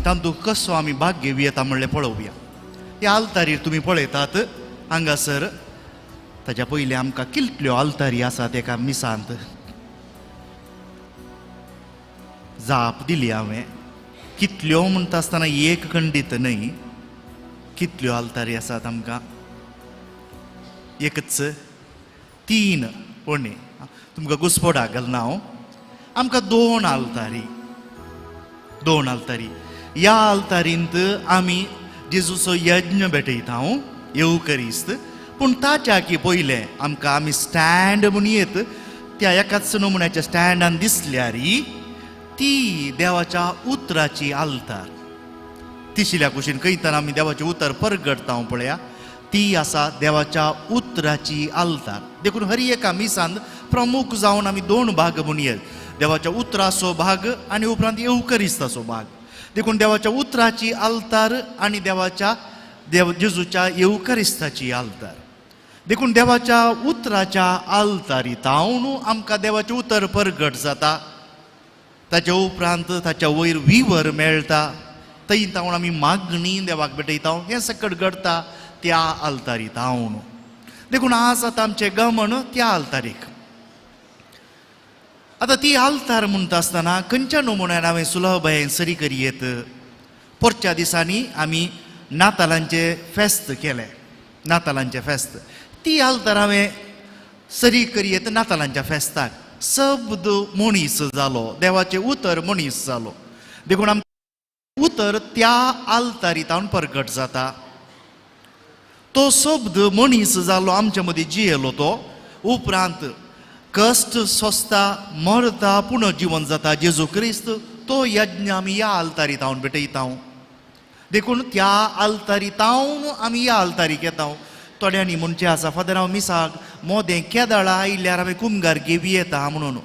तातूंत कसो आमी भाग घेवया येता म्हणलें पळोवया. ह्या आल्तारीर तुमी पळयतात हांगासर ताच्या पयलीं आमकां कितल्यो आल्तारी आसात एका मिसांत. जाप दिली हांवें. कितल्यो म्हणटा आसतना एक खंडीत न्हय, कितल्यो आल्तारी आसात आमकां. एकच 3 पोणे तुमकां घुस्पोडाक घालना हांव. आमकां 2 आल्तारी. ह्या आल्तारींत आमी जेजूचो यज्ञ भेटयता येवकरिस्त. पूण ताच्या की पयलें आमकां आमी स्टँड म्हूण येत त्या एकाच नमुन्याच्या स्टँडान दिसल्यार ती देवाच्या उतराची आल्तार. तिशिल्या कुशीन खंयतरी आमी देवाचें उतर परगटता पळया, ती आसा देवाच्या उतराची आल्तार. देखून हर एका मिसांत प्रमुख जावन आमी 2 भाग म्हूण येत. देवाच्या उतराचो भाग आनी उपरांत येवकरिस्ताचो भाग. देखून देवाच्या उतराची आल्तार आनी जेजूच्या येवकरिस्ताची आल्तार. देखून देवाच्या उतराच्या आल्तारीतावन आमकां देवाचें उतर परगट जाता. ताच्या उपरांत ताच्या वयर विवर मेळटा. थंय तावन आमी मागणी देवाक भेटयता. हें सकट घडटा त्या आल्तारीतावन. देखून आज आतां आमचें गमन त्या आल्तारीक. आतां ती आल्तार म्हणटा आसतना खंयच्या नमुन्यान हांवें सुलभभायेन सरी करियेत. परच्या दिसांनी आमी नातालांचें फेस्त केलें. नातालांचें फेस्त ती आल्तार हांवें सरी करियेत. नातालांच्या फेस्ताक शब्द मनीस जालो, देवाचें उतर मनीस जालो. देखून आमकां उतर त्या आल्तारीतावन परगट जाता. तो शब्द मनीस जालो, आमचे मदीं जियेलो. तो उपरांत कश्ट सोंसता, मरता, पुनर्जीवन जाता जेजू क्रिस्त. तो यज्ञ आमी ह्या आल्तारीतावन भेटयता. देखून त्या आल्तारीतावन आमी ह्या आल्तारीक येता. थोड्यांनी म्हणचें आसा फादर हांव मिसाक मोदें केदाळा आयिल्ल्यार आमी कुमगार घेवं येता म्हणून.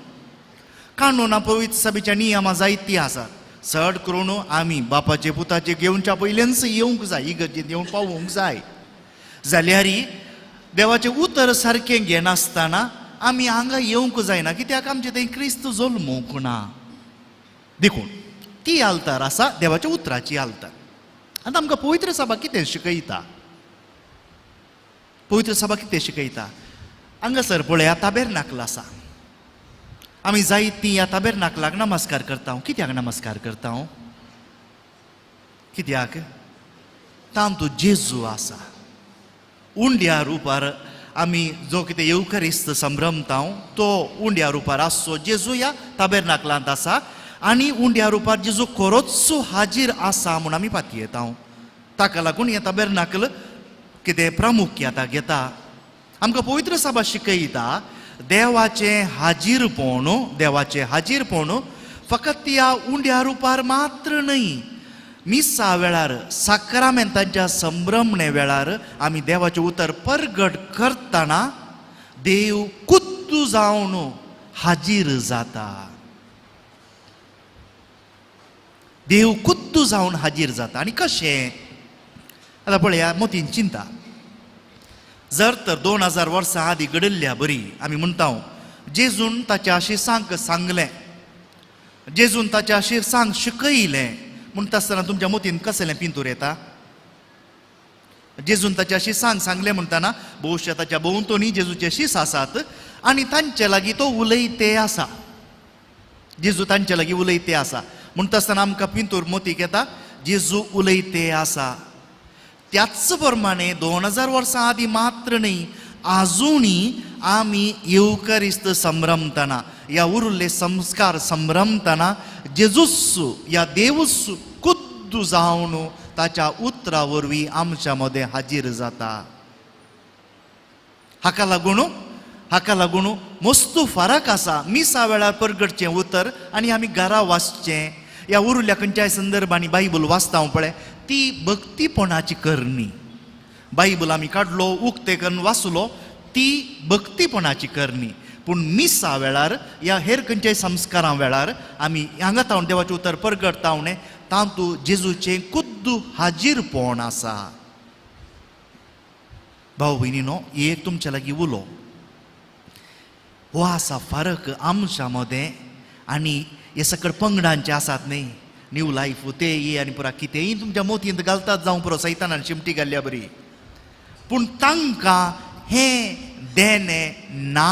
काणूना पवित्र सभेच्या नियमां जायतीं आसात. चड करून आमी बापाचे पुताचे घेवच्या पयलींच येवंक जाय, इगर्जेंत येवन पावूंक जाय. जाल्यार देवाचें उतर सारकें घेनासतना आमी हांगा येवंक जायना, कित्याक आमचे थंय क्रिस्त जल्मूंक ना. देखून ती आल्तार आसा देवाच्या उतराची आल्तार. आतां आमकां पवित्र सभा कितें शिकयता? पवित्र सभा कितें शिकयता? हांगासर पळया ताबेरनाकल आसा. आमी जायतीं ह्या ताबेरनाकलाक नमस्कार करता. कित्याक नमस्कार करता? कित्याक? तातूंत जेजू आसा. उंड्या रुपार आमी जो कितें येवकरिस्त संभ्रमता तो उंड्या रुपार आसचो जेजू ह्या ताबेरनाकलांत आसा. आनी उंड्या रुपार जेजू खरोच हाजीर आसा म्हूण आमी पातयेता. ताका लागून हें ताबेरनाकल कितें प्रामुख्यता घेता. आमकां पवित्र सभा शिकयता देवाचें हाजीरपण फकत ह्या उंड्या रुपार मात्र न्हय, मिसा वेळार साक्रामेंतांच्या संभ्रमणे वेळार आमी देवाचें उतर परगट करतना देव कुद्दू जावन हाजीर जाता. देव कुद्दू जावन हाजीर जाता. आनी कशें? आतां पळया मोतीन चिंता. जर तर 2000 वर्सां आदीं घडिल्ल्या बरी आमी म्हणटा जेजून ताच्या शिसांक सांगलें, जेजून ताच्या शिसांक शिकयलें म्हणटा आसतना तुमच्या मोतीन कसलें पिंतूर येता? जेजून ताच्या शिसांक सांगलें म्हणटना भोवशा ताच्या भोंवतणी जेजूचे शीस आसात आनी तांचे लागीं तो उलयते आसा. जेजू तांचे लागीं उलयते आसा म्हणटा आसतना आमकां पिंतूर मोतीक येता जेजू उलयते आसा. त्याच प्रमाणे 2000 वर्सां आदीं मात्र न्हय, आजुनी आमी येवकरिस्त संभ्रमतना ह्या उरिल्ले संस्कार संभ्रमतना जेजूस्सू या देवस्सू कुद्दू जावन ताच्या उतरा वरवीं आमच्या मदें हाजीर जाता. हाका लागून मस्त फरक आसा मिसा वेळार परगटचें उतर आनी आमी घरा वाचचें. ह्या उरिल्ल्या खंयच्याय संदर्भांनी बायबल वाचता पळय ती भक्तीपणाची करणी. बायबल आमी काडलो उक्ते करून वाचलो ती भक्तीपणाची करणी. पूण मिसा वेळार या हेर खंयच्याय संस्कारां वेळार आमी हांगा तावन देवाचें उतर परगटता तातूंत जेजूचें कुद्दू हाजीरपण आसा. भाव भयणीनो, एक तुमच्या लागीं उलो हो आसा फरक आमच्या मदें आनी हे सकट पंगडांचे आसात न्ही. न्यू लाईफ ते ये आनी पुरा कितेंय तुमच्या मोतयेंत घालतात जावं पुरो सैतानान चिमटी घाल्ल्या बरी, पूण तांकां हें देणें ना,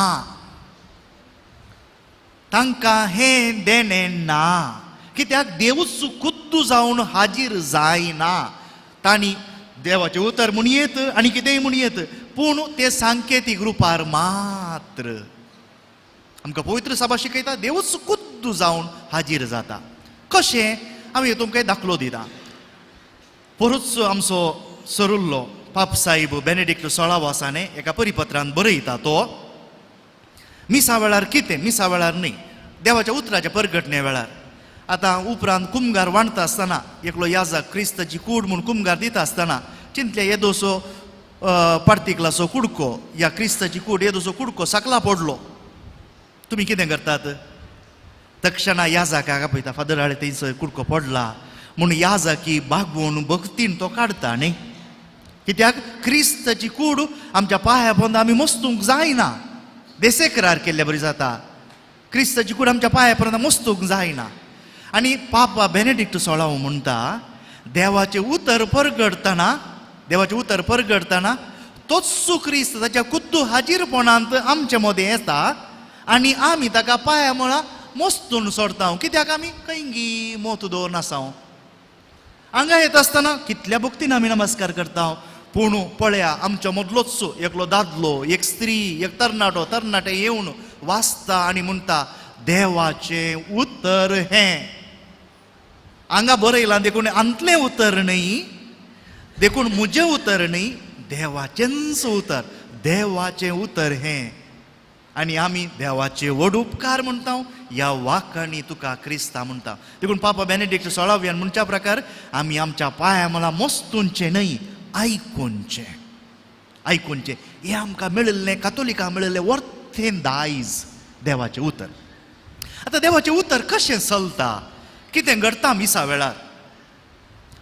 तांकां हें देणें ना. कित्याक देवूच कुद्दू जावन हाजीर जायना. तांणी देवाचें उतर म्हूण येत आनी कितेंय म्हूण येत, पूण ते सांकेतीक रुपार मात्र. आमकां पवित्र सभा शिकयता देवूच कुद्दू जावन हाजीर जाता. कशें? हांव तुमकां एक दाखलो दिता. परूच आमचो सरुल्लो पाप साहेब बेनेडिक्ट 16 वर्सांनी एका परिपत्रांत बरयता तो, मिसा वेळार कितें, मिसा वेळार न्ही, देवाच्या उतराच्या परगटणे वेळार. आतां उपरांत कुमगार वांडटा आसतना एकलो याजक क्रिस्ताची कूड म्हूण कुमगार दिता आसतना चिंतले येदोसो पार्तिकलासो कुडको, ह्या क्रिस्ताची कूड येदोसो कुडको सकला पडलो. तुमी कितें करतात? तक्षणा याजकाक आपयता, फादर हाडे थंयसर कुडको पडला म्हूण याजकी बागवून भक्तीन तो काडटा न्ही. कित्याक क्रिस्ताची कूड आमच्या पांया पोंदा आमी मस्तूंक जायना. देसेकरार केल्ले बरी जाता. क्रिस्ताची कूड आमच्या पांया पर्यंत मस्तूंक जायना. आनी पापा बेनेडिक्ट 16 म्हणटा देवाचें उतर परगडतना, देवाचें उतर परगडतना तोच क्रिस्त ताच्या कुद्दू हाजीरपणांत आमचे मदें येता आनी आमी ताका पांया म्हळा मस्तून सोडता. कित्याक आमी कैंगी मोत दवर नासांव. हांगा येता आसतना कितल्या भक्तीन आमी नमस्कार करता, पूण पळया आमच्या मदलोच एकलो दादलो, एक स्त्री, एक तरणाटे येवन वाचता आनी म्हणटा देवाचें उतर हें. हांगा बरयलां देखून अंतलें उतर न्ही, देखून म्हजें उतर न्ही, देवाचेंच उतर, देवाचें उतर हें. आनी आमी देवाचे व्हड उपकार म्हणटा, ह्या वाकांनी तुका क्रिस्ता म्हणटा. देखून पापा बेनेडिक्ट 16 म्हणच्या प्रकार आमी आमच्या पांया म्हळ्यार मस्तूंचें न्ही, आयकूनचें. आयकूनचें हें आमकां मेळिल्लें, कातोलिकांक मेळिल्लें वर्थेन दायज देवाचें उतर. आतां देवाचें उतर कशें चलता, कितें घडटा मिसा वेळार?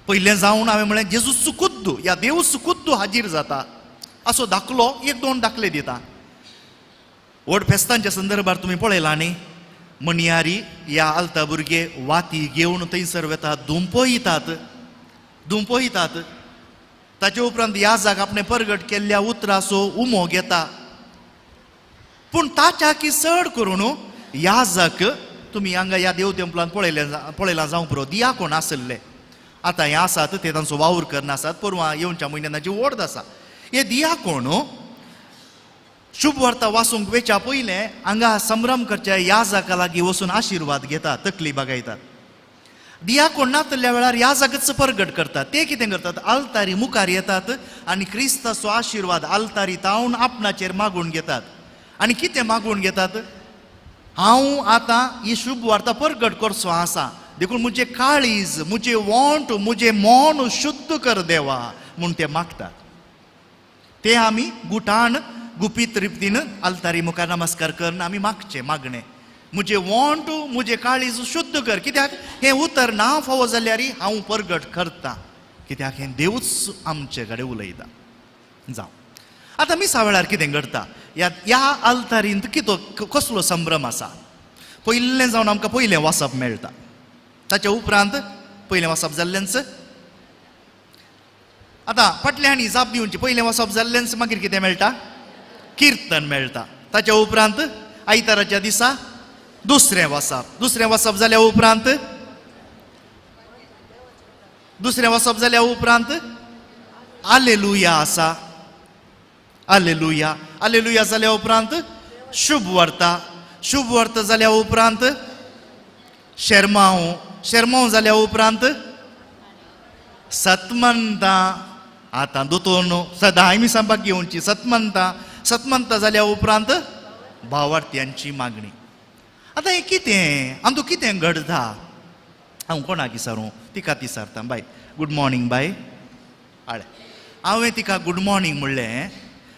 पयलें जावन हांवें म्हळें जेजूच कुद्दू, ह्या देवूच कुद्दू हाजीर जाता. असो दाखलो 1-2 दाखले दिता. व्हड फेस्तांच्या संदर्भार तुमी पळयलां न्ही, मणयारी ह्या आलता भुरगे वाती घेवन थंयसर वेतात, धूम पोयतात. ताचे उपरांत याजक आपणें परगट केल्ल्या उतराचो उमो घेता. पूण ताच्या की चड करून याजक, तुमी हांगा ह्या देव टेंपलांत पळयलां जावं पुरो, दियाकोन आसले. आतां हे आसात ते तांचो वावर करना आसात, परवां येवच्या म्हयन्यान ताची वोर्ड आसा. हे दियाकोन शुभ वार्ता वाचूंक वेच्या पयलें हांगा संभ्रम करच्या याजका लागीं वचून आशिर्वाद घेतात, तकली बागायतात. दियाकोन नातल्या वेळार याजकच परगट करतात. ते कितें करतात? आल्तारी मुखार येतात आनी क्रिस्ताचो आशिर्वाद आल्तारी तावन आपणाचेर मागून घेतात. आनी कितें मागून घेतात? हांव आतां ही शुभ वार्ता परगट करचो आसा, देखून म्हजें काळीज, म्हजें वोंट, म्हजें मन शुद्ध कर देवा म्हूण ते मागतात. ते आमी गुटान गुपीत रितीन आल्तारी मुखार नमस्कार करन आमी मागचें मागणें. म्हजें वोंट, म्हजें काळीज शुद्ध कर. कित्याक हें उतर ना फावो जाल्यार हांव परगट करतां. कित्याक हें देवूच आमचे कडेन उलयता. जावं आतां मिसा वेळार कितें घडटा? ह्या आल्तारींत कसलो संभ्रम आसा? पयलें जावन आमकां पयलें वचप मेळटा. ताच्या उपरांत पयलें वचप जाल्लेंच, आतां फाटल्यान जाप दिवची, पयलें वचप जाल्लेंच मागीर कितें मेळटा? किर्तन मेळटा. ताच्या उपरांत आयताराच्या दिसा दुसरें वचप जाल्या उपरांत हालेलुया आसा. हालेलुया जाल्या उपरांत शुभ वार्ता जाल्या उपरांत शेरमांव जाल्या उपरांत सतमंतां. आतां दोतोर सदां मिसांपाक घेवची. सतमंतां जाल्या उपरांत भावार्थ्यांची मागणी. आतां हें कितें? आमकां कितें घडटा? हांव कोणाक विचारूं? तिका विचारता. Bye, good morning bye. हाळे हांवें तिका गुड मॉर्निंग म्हणलें,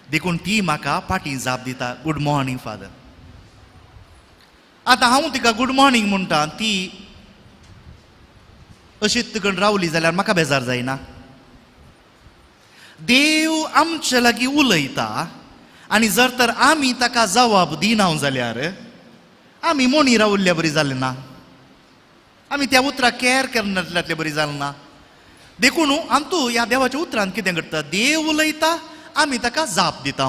देखून ती म्हाका फाटीं जाप दिता, गुड मॉर्निंग फादर. आतां हांव तिका गुड मॉर्निंग म्हणटा, ती अशीच करून रावली जाल्यार म्हाका बेजार जायना? देव आमचे लागीं उलयता आनी जर तर आमी ताका जवाब दिना जाल्यार आमी मोनी रावल्ल्या बरी जालें ना? आमी त्या उतराक कॅर करनातले बरी जालें ना. देखून आमतू ह्या देवाच्या उतरांत कितें करता, देव उलयता आमी ताका जाप दिता.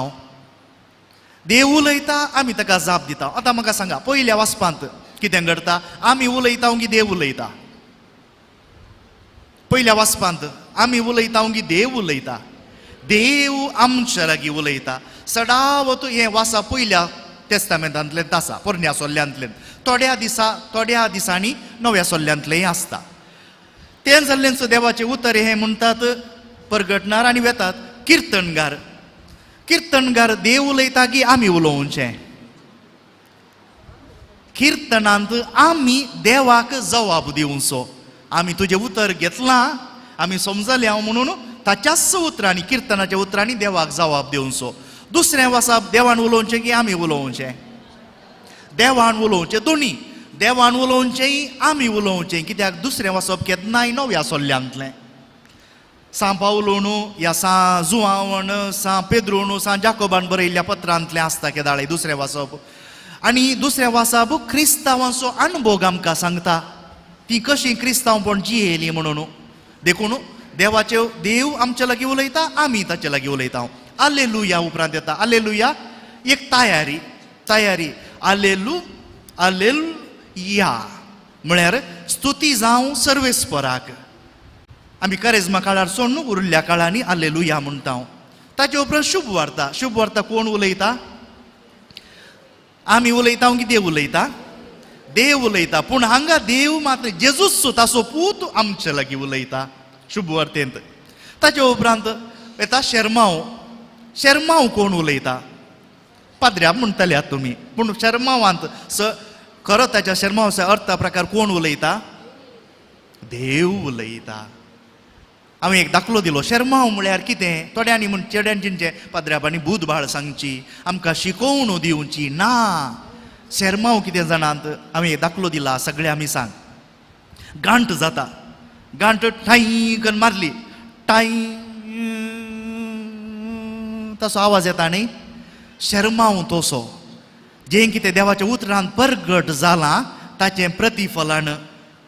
देव उलयता आमी ताका जाप दिता. आतां म्हाका सांगा, पयल्या वाचपांत कितें घडटा, आमी उलयता की देव उलयता? पयल्या वाचपांत आमी उलयता की देव उलयता? देव आमच्या लागीं उलयता. सदावत हें वासा पयल्या तेस्तामेंतांतल्यान आसा, पोरण्या सोल्ल्यांतल्यान. थोड्या दिसांनी नव्या सोल्ल्यांतलेंय आसता. तें जाल्लेंच देवाचें उतर हें म्हणटात परगटणार आनी वेतात किर्तनगार. किर्तनगार देव उलयता की आमी उलोवचें? किर्तनांत आमी देवाक जबाब दिवचो. आमी तुजें उतर घेतलां, आमी समजलें हांव म्हणून ताच्याच उतरांनी, किर्तनाच्या उतरांनी देवाक जबाब दिवचो. दुसरें वाचप, देवान उलोवचें की आमी उलोवचें? देवान उलोवचें, दोनी. देवान उलोवचेंय आमी उलोवचें. कित्याक दुसरें वाचप केन्नाय नव्या सोल्ल्यांतलें. सा पावलोनू या सा जुआवण, सा पेद्रोनू, सा जाकोबान बरयल्ल्या पत्रांतलें आसता केदाळे दुसरें वाचप. आनी दुसरें वाचप क्रिस्तांवाचो अनुभव आमकां सांगता, ती कशी क्रिस्तांवपण जियेली म्हणून. देखून देव आमच्या लागीं उलयता, आमी ताचे लागीं उलयता. आलेलुया उपरांत येता. आलेलुया एक तयारी. आलेलुया म्हळ्यार स्तुती जावं सर्वेस्पराक. आमी करेजमा काळार सोडून उरिल्ल्या काळांनी आलेलुया म्हणटा. ताचे उपरांत शुभ वार्ता कोण उलयता? आमी उलयता की देव उलयता? देव उलयता. पूण हांगा देव मात्र जेजूस ताचो पूत आमच्या लागीं उलयता शुभ वार्तेंत. ताचे उपरांत येता शर्मांव कोण उलयता? पाद्र्या म्हणटले तुमी, पूण शर्मावांत खरो ताच्या शर्मावाच्या अर्थ प्रकार कोण उलयता? देव उलयता. हांवें एक दाखलो दिलो. शर्मांव म्हळ्यार कितें? थोड्यांनी म्हण चेड्यांचे पाद्र्याबांनी बुधबाळ सांगची, आमकां शिकोवण दिवची ना. शर्मांव कितें जाणात? हांवें एक दाखलो दिला, सगळे आमी सांग. गांठ जाता, गांठ ठाई करून मारली, टाय तसो आवाज येता न्ही. शर्मांव तसो. जें कितें देवाच्या उतरांत परगट जालां ताचें प्रतिफलन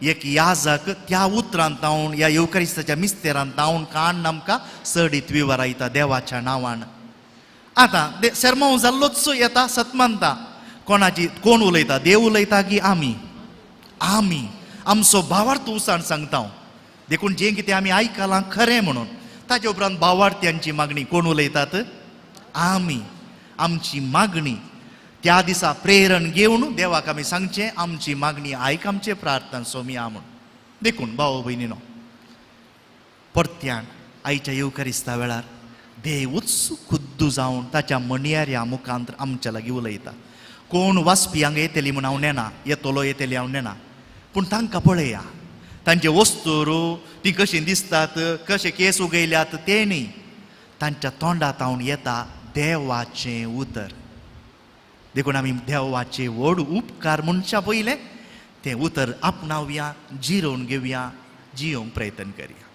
एक याजक त्या उतरांत जावन ह्या येवकारिस्ताच्या मिस्तेरांत जावन काण आमकां सडीत विवरायता देवाच्या नांवान. आतां शर्मांव जाल्लोच येता सतमंता. कोण उलयता? देव उलयता की आमी? आमी आमचो भावार्थ उसाण सांगता. देखून जें कितें आमी आयकलां खरें म्हणून. ताचे उपरांत भावार्थ्यांची मागणी कोण उलयतात? आमी. आमची मागणी त्या दिसा प्रेरण घेवन देवाक आमी सांगचें, आमची मागणी आयक, आमचे प्रार्थना सोमी आ म्हूण. देखून भाव भयणीनो, परत्यान आयच्या येवकारिस्ता वेळार देवूच खुद्दू जावन ताच्या मणयाऱ्या मुखांत आमच्या लागीं उलयता. कोण वाचपी हांगा येतली म्हूण हांव नेना, येतली हांव नेना, पूण तांकां पळया. तांचे वस्तूर ती कशी दिसतात, कशे केस उगयल्यात ते न्ही. तांच्या तोंडांत हांव येता देवाचें उतर. देखून आमी देवाचे व्हड उपकार म्हणच्या पयलें तें उतर आपणावया, जिरोवन घेवया, जियोंक प्रयत्न करया.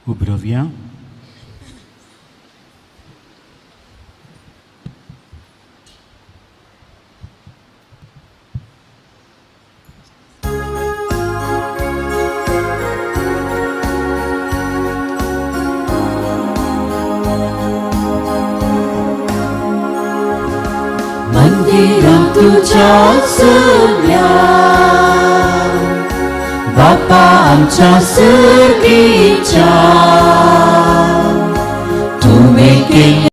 Uzdrowienia. तुझ्या सगळ्या बापा आमच्या सर्गीच्या तुवे केल्या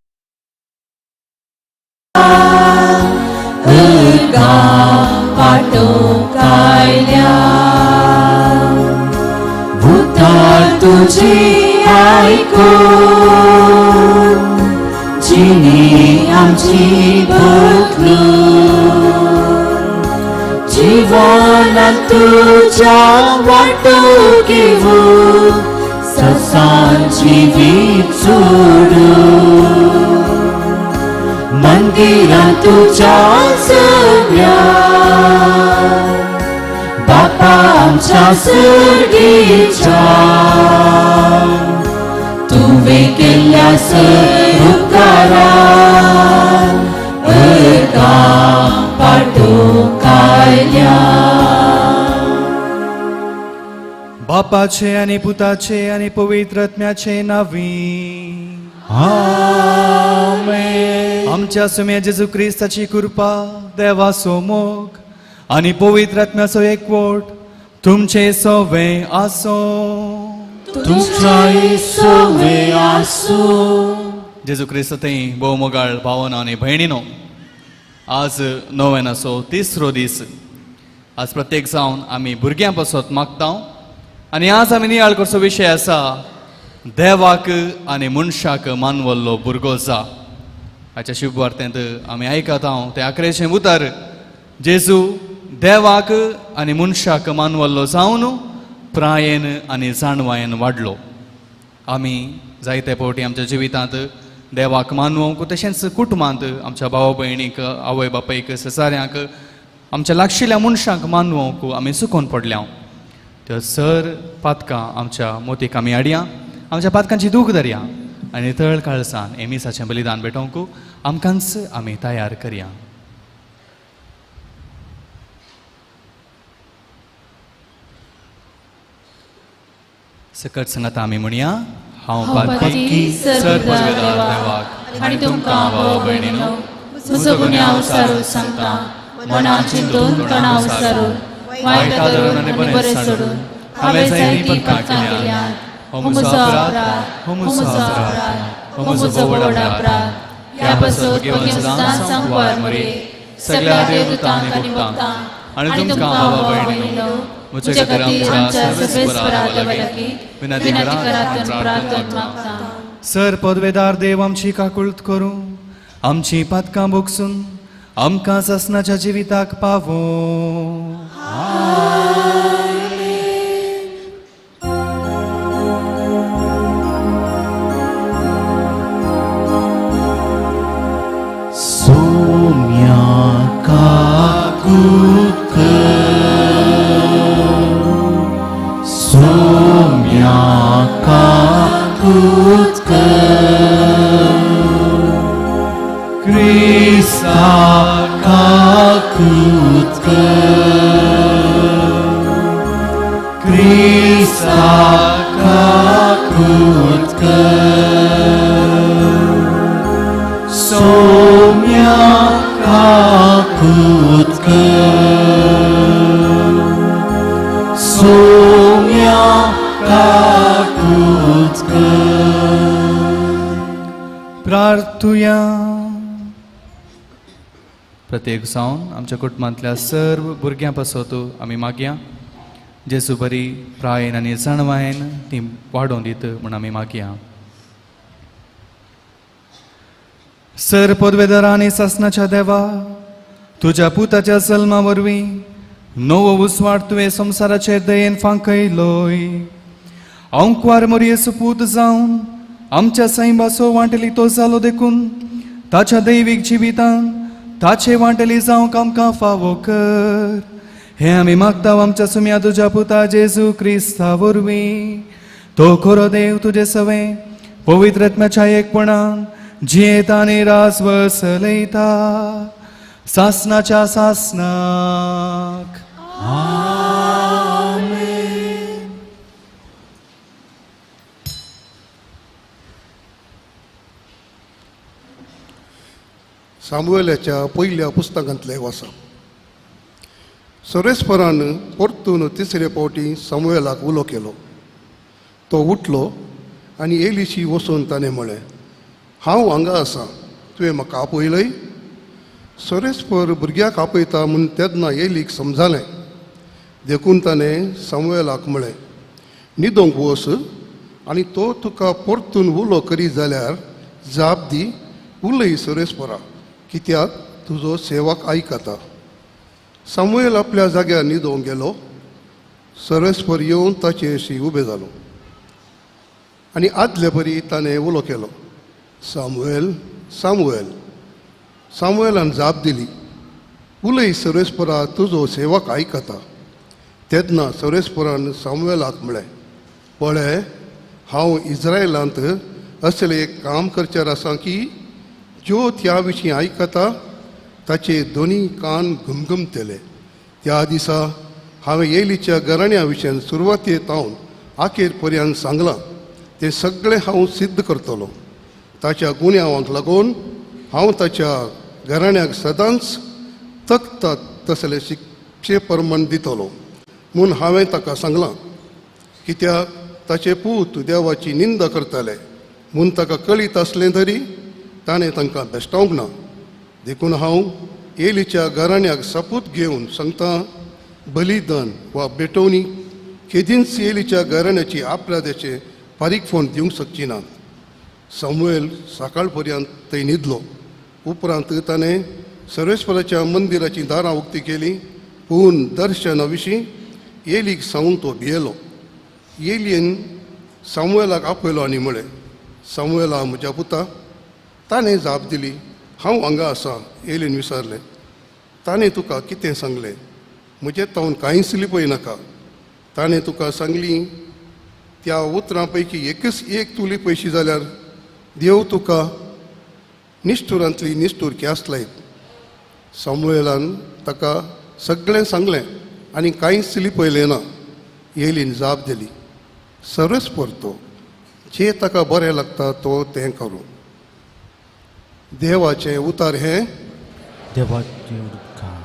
पाटो कायल्या भूतार तुझे ऐकून जिने आमची बदलून जीवनात तुझ्या वाटो घेऊन ससांची वीज सोडून मंदिरात तुझ्या सगळ्या बापा आमच्या सर्गीच्या तुवे केल्या उपकारान अर्गा पाटो कायल्या बापाचे आणि पुताचे आणि पवित्र आत्म्याचे नावी आमेन. आमच्या सुम्या जेजू ख्रिस्ताची कृपा देवाचो मोग आणि पवित्र आत्म्याचो एकवट तुमचे सवे आसो तुमच्याही सोवे आसो. जेजू ख्रिस्त थंय भोव मोगाळ भावना आणि भयणीनो, आज नोवेनाचो तिसरो दीस. आज प्रत्येक जावन आमी भुरग्यां पासत मागता आणि आज आमी नियाळ करचो विशय आसा देवाक आनी मनशाक मानवल्लो भुरगो जा. हाच्या शुभवार्तेंत आमी आयकत ते 11वें उतर जेजू देवाक आनी मनशाक मानवल्लो जावन प्रायेन आनी जाणवायेन वाडलो. आमी जायते फावटी आमच्या जिवितांत देवाक मानवंक तशेंच कुटुंबांत आमच्या भाव भयणीक आवय बापायक ससाऱ्यांक आमच्या लागशिल्ल्या मनशांक मानवंक आमी चुकोवन पडल्या. त्यो सर पातकां आमच्या मोतीक आमी हाडया, आमच्या पातकांची दूख धरया आनी तळ काळसान एमिसाचें बलिदान भेटोवंक आमकांच आमी तयार करया. सकट सांगात आमी म्हणया हांव पातकी सर पदवेदार देवाक आणि तुमकां भाव भयणीनो म्हजो गुन्यांव विचारून सांगता, मनान चिंतून तणाव विचारून वायट आदरून आनी बरें सोडून हांवें जायतीं पातकां केल्यात. हो म्हजो अपराध, हो म्हजो अपराध, हो म्हजो व्हड अपराध. ह्या पासत सदांच सांगवार मरे सगळ्या देवदूतांक आनी भक्तांक आणि तुमकां भाव भयणीनो म्हजे खातीर आमच्या सर्वेस्परा देवाकी विनंती करात प्रार्थना मागता. सर पदवेदार देव आमची काकुळट करूं, आमची पातकां भोगसून आमकां ससनाच्या जिविताक पावो. सोम्या काकुळट सोम्या काकुळट क्रिस्ता काकुळट क्रिस्ता काकुळट सोम्या काकुळट सोम्या काकुळट. प्रार्थुया. प्रत्येक जावन आमच्या कुटुंबांतल्या सर्व भुरग्यां पासत आमी मागया जेजू बरी प्रायेन आनी जाणवायेन ती वाडोवन दीत म्हूण आमी मागया. सर पदवेदार आनी सासनाच्या देवा, तुज्या पुताच्या जल्मा वरवीं नवो उसवाड तुवें संवसाराचेर दयेन फांकयलोय. अंकवार मोरयेचो पूत जावन आमच्या सैबाचो वांटेली तो जालो देखून ताच्या दैवीक जिवितान ताचे वांटेली जावंक आमकां फावो कर. हें आमी मागता आमच्या सुम्या तुज्या पुता जेजू क्रिस्ता वरवीं. तो खरो देव तुजे सवें पवित्र आत्म्याच्या एकपणान जियेता आनी राजवर चलयता सासनाच्या सासनाक. सामुएलाच्या पहिल्या पुस्तकांतलें वाचप. सोरेस्परान परतून तिसरे फावटी सामुएलाक उलो केलो. तो उठलो आनी एलीशी वचून ताणें म्हळें, हांव हांगा आसां, तुवें म्हाका आपयलय? सोरेस्पर भुरग्याक आपयता म्हूण तेन्ना एलीक समजालें. देखून ताणें सामुएलाक म्हळें, न्हिदोंक वच आनी तो तुका परतून उलो करीत जाल्यार जाप दी, उलय सोरेस्परा, कित्याक तुजो सेवक आयकता. सामुएल आपल्या जाग्यार न्हिदोंक गेलो. सोरेस्पर येवन ताचे अशी उबें जालो आनी आदले परी ताणें उलो केलो, सामुएल, सामुएल. सामुएलान जाप दिली, उलय सोरेस्परा, तुजो सेवक आयकता. तेन्ना सोरेस्परान सामुएलाक म्हळें, पळय, हांव इस्रायलांत असलें एक काम करच्यार आसां की ज्यो त्या विशीं आयकता ताचे दोनी कान घुमघुमतले. त्या दिसा हांवें एलीच्या घराण्या विशयन सुरवातेतावन आखेर पर्यंत सांगलां तें सगळें हांव सिद्ध करतलो. ताच्या गुन्यांवाक लागून हांव ताच्या घराण्याक सदांच तकता तसले शिक्षे प्रमाण दितलो म्हूण हांवें ताका सांगलां. कित्याक ताचे पूत देवाची निंदा करताले म्हूण ताका कळीत आसलें तरी ताणें तांकां भेश्टावंक ना. देखून हांव एलीच्या घराण्याक सपूत घेवन सांगता, बलिदान वा बेटवणी केदींच एलीच्या घराण्याची आपराद्याचे फारीक फोन दिवंक शकची नात. सामुएल सकाळ पर्यंत थंय न्हिदलो. उपरांत ताणें सर्वेस्पराच्या मंदिराची दारां उक्ती केलीं. पूण दर्शना विशीं एलीक सांगून तो भियेलो. एलीन सामुएलाक आपयलो आनी म्हळें, सामुएला म्हज्या पुता. ताणें जाप दिली, हांव हांगा आसां. एलीन विचारलें, ताणें तुका कितें सांगलें? म्हजें तावन कांयच लिपय नाका. ताणें तुका सांगलीं त्या उतरां पैकी एकच एक तूं लिपयशी जाल्यार देव तुका निश्ठुरांतली निश्ठूर केस लायत. सामुएलान ताका सगळें सांगलें आनी कांयच लिपयलें ना. एलीन जाप दिली, सरस परतो, जे ताका बरें लागता तो तें करूं. देवाचें उतार हें. देवाचें उद्गार.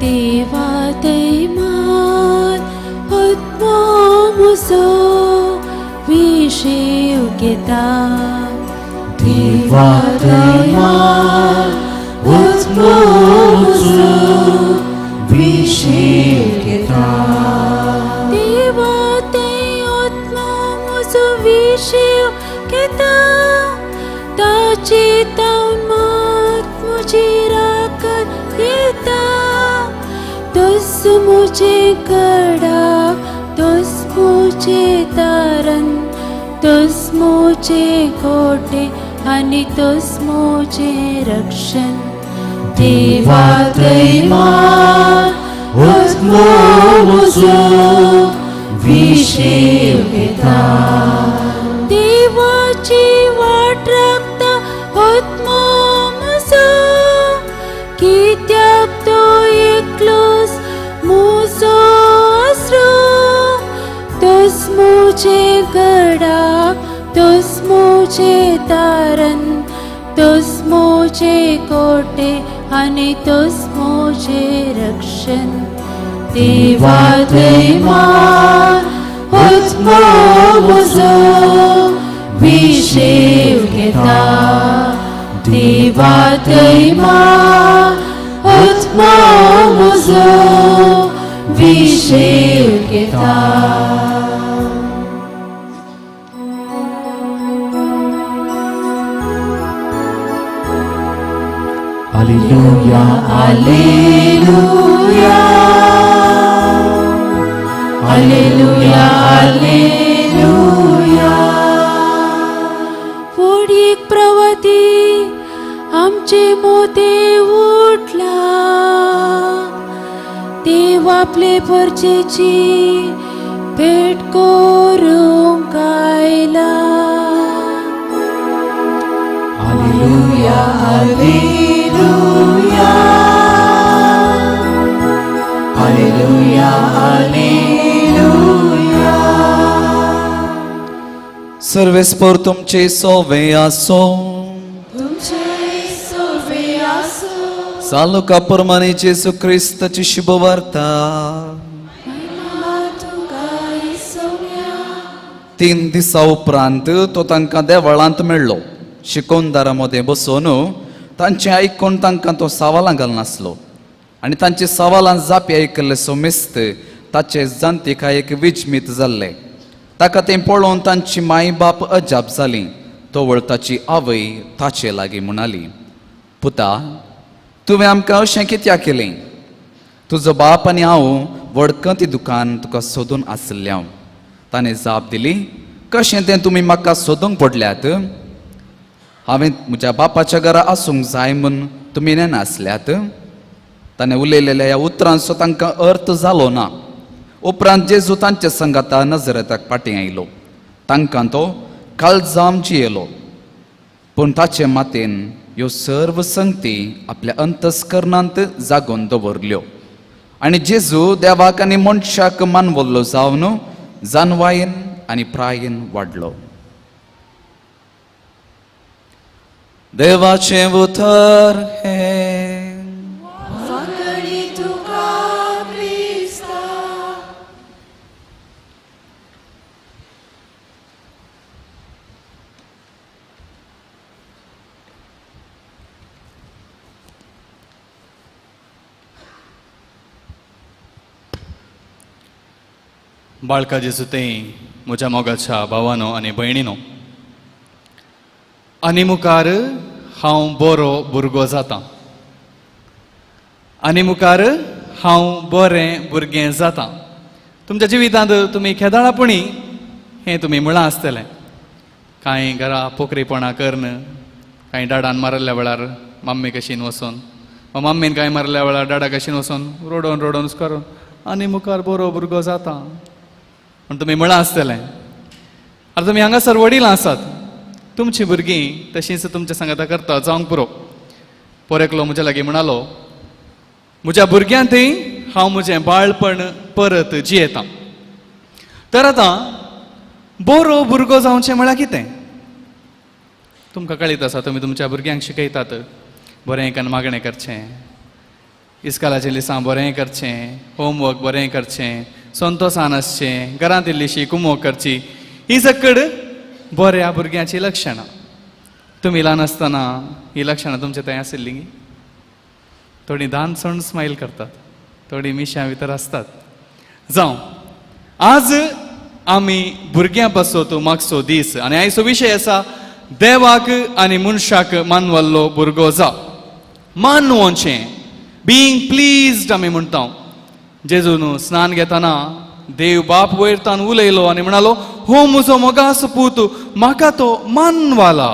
देवा दैमान आत्मा म्हजो विशेव घेता. देवा दैमान आत्मा म्हजो विशेव घेता. देवा दै आत्मा म्हजो विशेव घेता. ताची तावन मात म्हजी राखण येता. तोस मुझे गडा, तोस मुझे तारण, तोस मुझे गोटे आनी तोस मुझे रक्षण. देवा दैमान आत्मा म्हजो विशेव घेता. देवाची वाट राखता आत्मा म्हजो. कित्याक तो एकलोच म्हजो आसरो. तोस मुझे गडा, तोस मुझे तारण, तोस मुझे कोटे आनी तोस मुझे रक्षण. देवा दैमान आत्मा म्हजो विशेव घेता. देवा दैमान आत्मा म्हजो विशेव घेता. Hallelujah, hallelujah, hallelujah, hallelujah. फुडें एक प्रवादी आमचे मोते उठला. देव आपले परचेची भेट करूंक आयला. Hallelujah, hallelujah, hallelujah, hallelujah. सर्वेस्पर तुमचे सोवे आसो तुमचे सोवे आसो सालुका प्रमाणे जेसू क्रिस्ताची शुभ वार्ता महिमा तुका येसुया 3 दिसा उपरांत तो तांकां देवळांत मेळ्ळो शिकोंदारामध्ये बसून तांचे आयकून तांकां तो सवालां घालनासलो आनी तांचे सवालां जापी आयकल्ले सोमेस्त ताचे जांतेकायेक विचमीत जाल्ले ताका तें पळोवन तांची माय बाप अजाप जाली तोवळ ताची आवय ताचे लागीं म्हणाली पुता तुवें आमकां अशें कित्याक केलें तुजो बाप आनी हांव वडकं ती दुकान तुका सोदून आसले हांव ताणें जाप दिली कशें तें तुमी म्हाका सोदूंक पडल्यात हांवें म्हज्या बापाच्या घरा आसूंक जाय म्हूण तुमी नेनासल्यात ताणें उलयलेल्या ह्या उतरांचो तांकां अर्थ जालो ना उपरांत जेजू तांच्या संगाता नजरेताक फाटीं आयलो तांकां तो काळजामची येयलो पूण ताचे मातेन ह्यो सर्व संगती आपल्या अंतस्करणांत जागोवन दवरल्यो आनी जेजू देवाक आनी मनशाक मानवल्लो जावन जानवायेन आनी प्रायेन वाडलो देवाचे उतर हे वांगडी तुका क्रिस्ता बाळका जेजू तें म्हज्या मोगाच्या भावानो आनी भयणीनो आनी मुखार हांव बरो भुरगो जातां आनी मुखार हांव बरें भुरगें जातां तुमच्या जिवितांत तुमी खेदाळापणी हें तुमी म्हळां आसतलें कांय घरा पोखरीपणां करन कांय डाडान मारल्या वेळार मम्मी कशीन वचून वा मम्मीन कांय मारल्या वेळार डाडा कशीन वचून रोडोन रोडोन करून आनी मुखार बरो भुरगो जाता म्हण तुमी म्हळां आसतलें आतां तुमी हांगासर वडील आसात तुमची भुरगीं तशींच तुमच्या सांगाता करता जावंक पुरो पोरेकलो म्हज्या लागीं म्हणालो म्हज्या भुरग्यांतय हांव म्हजें बाळपण परत जियेतां तर आतां बरो भुरगो जावचें म्हळ्यार कितें तुमकां कळीत आसा तुमी तुमच्या भुरग्यांक शिकयतात बरें कन्न मागणें करचें इस्कालाचें लिसां बरें करचें होमवर्क बरें करचें संतोशान आसचें घरांत इल्लीशी कुमोग करची ही सकड बऱ्या भुरग्याची लक्षणां तुमी ल्हान आसतना ही लक्षणां तुमच्या थंय आशिल्लीं थोडीं धान सण स्मायल करतात थोडीं मिश्यां भितर आसतात जावं आज आमी भुरग्यां पासो मागचो दीस आनी आयचो विशय आसा देवाक आनी मनशाक मानवल्लो भुरगो जाव मानवचें बीइंग प्लीज्ड आमी म्हणटा जेजून स्नान घेतना देव बाप वयरतान उलयलो आनी म्हणालो हो म्हजो मोगास पूत म्हाका तो मानवाला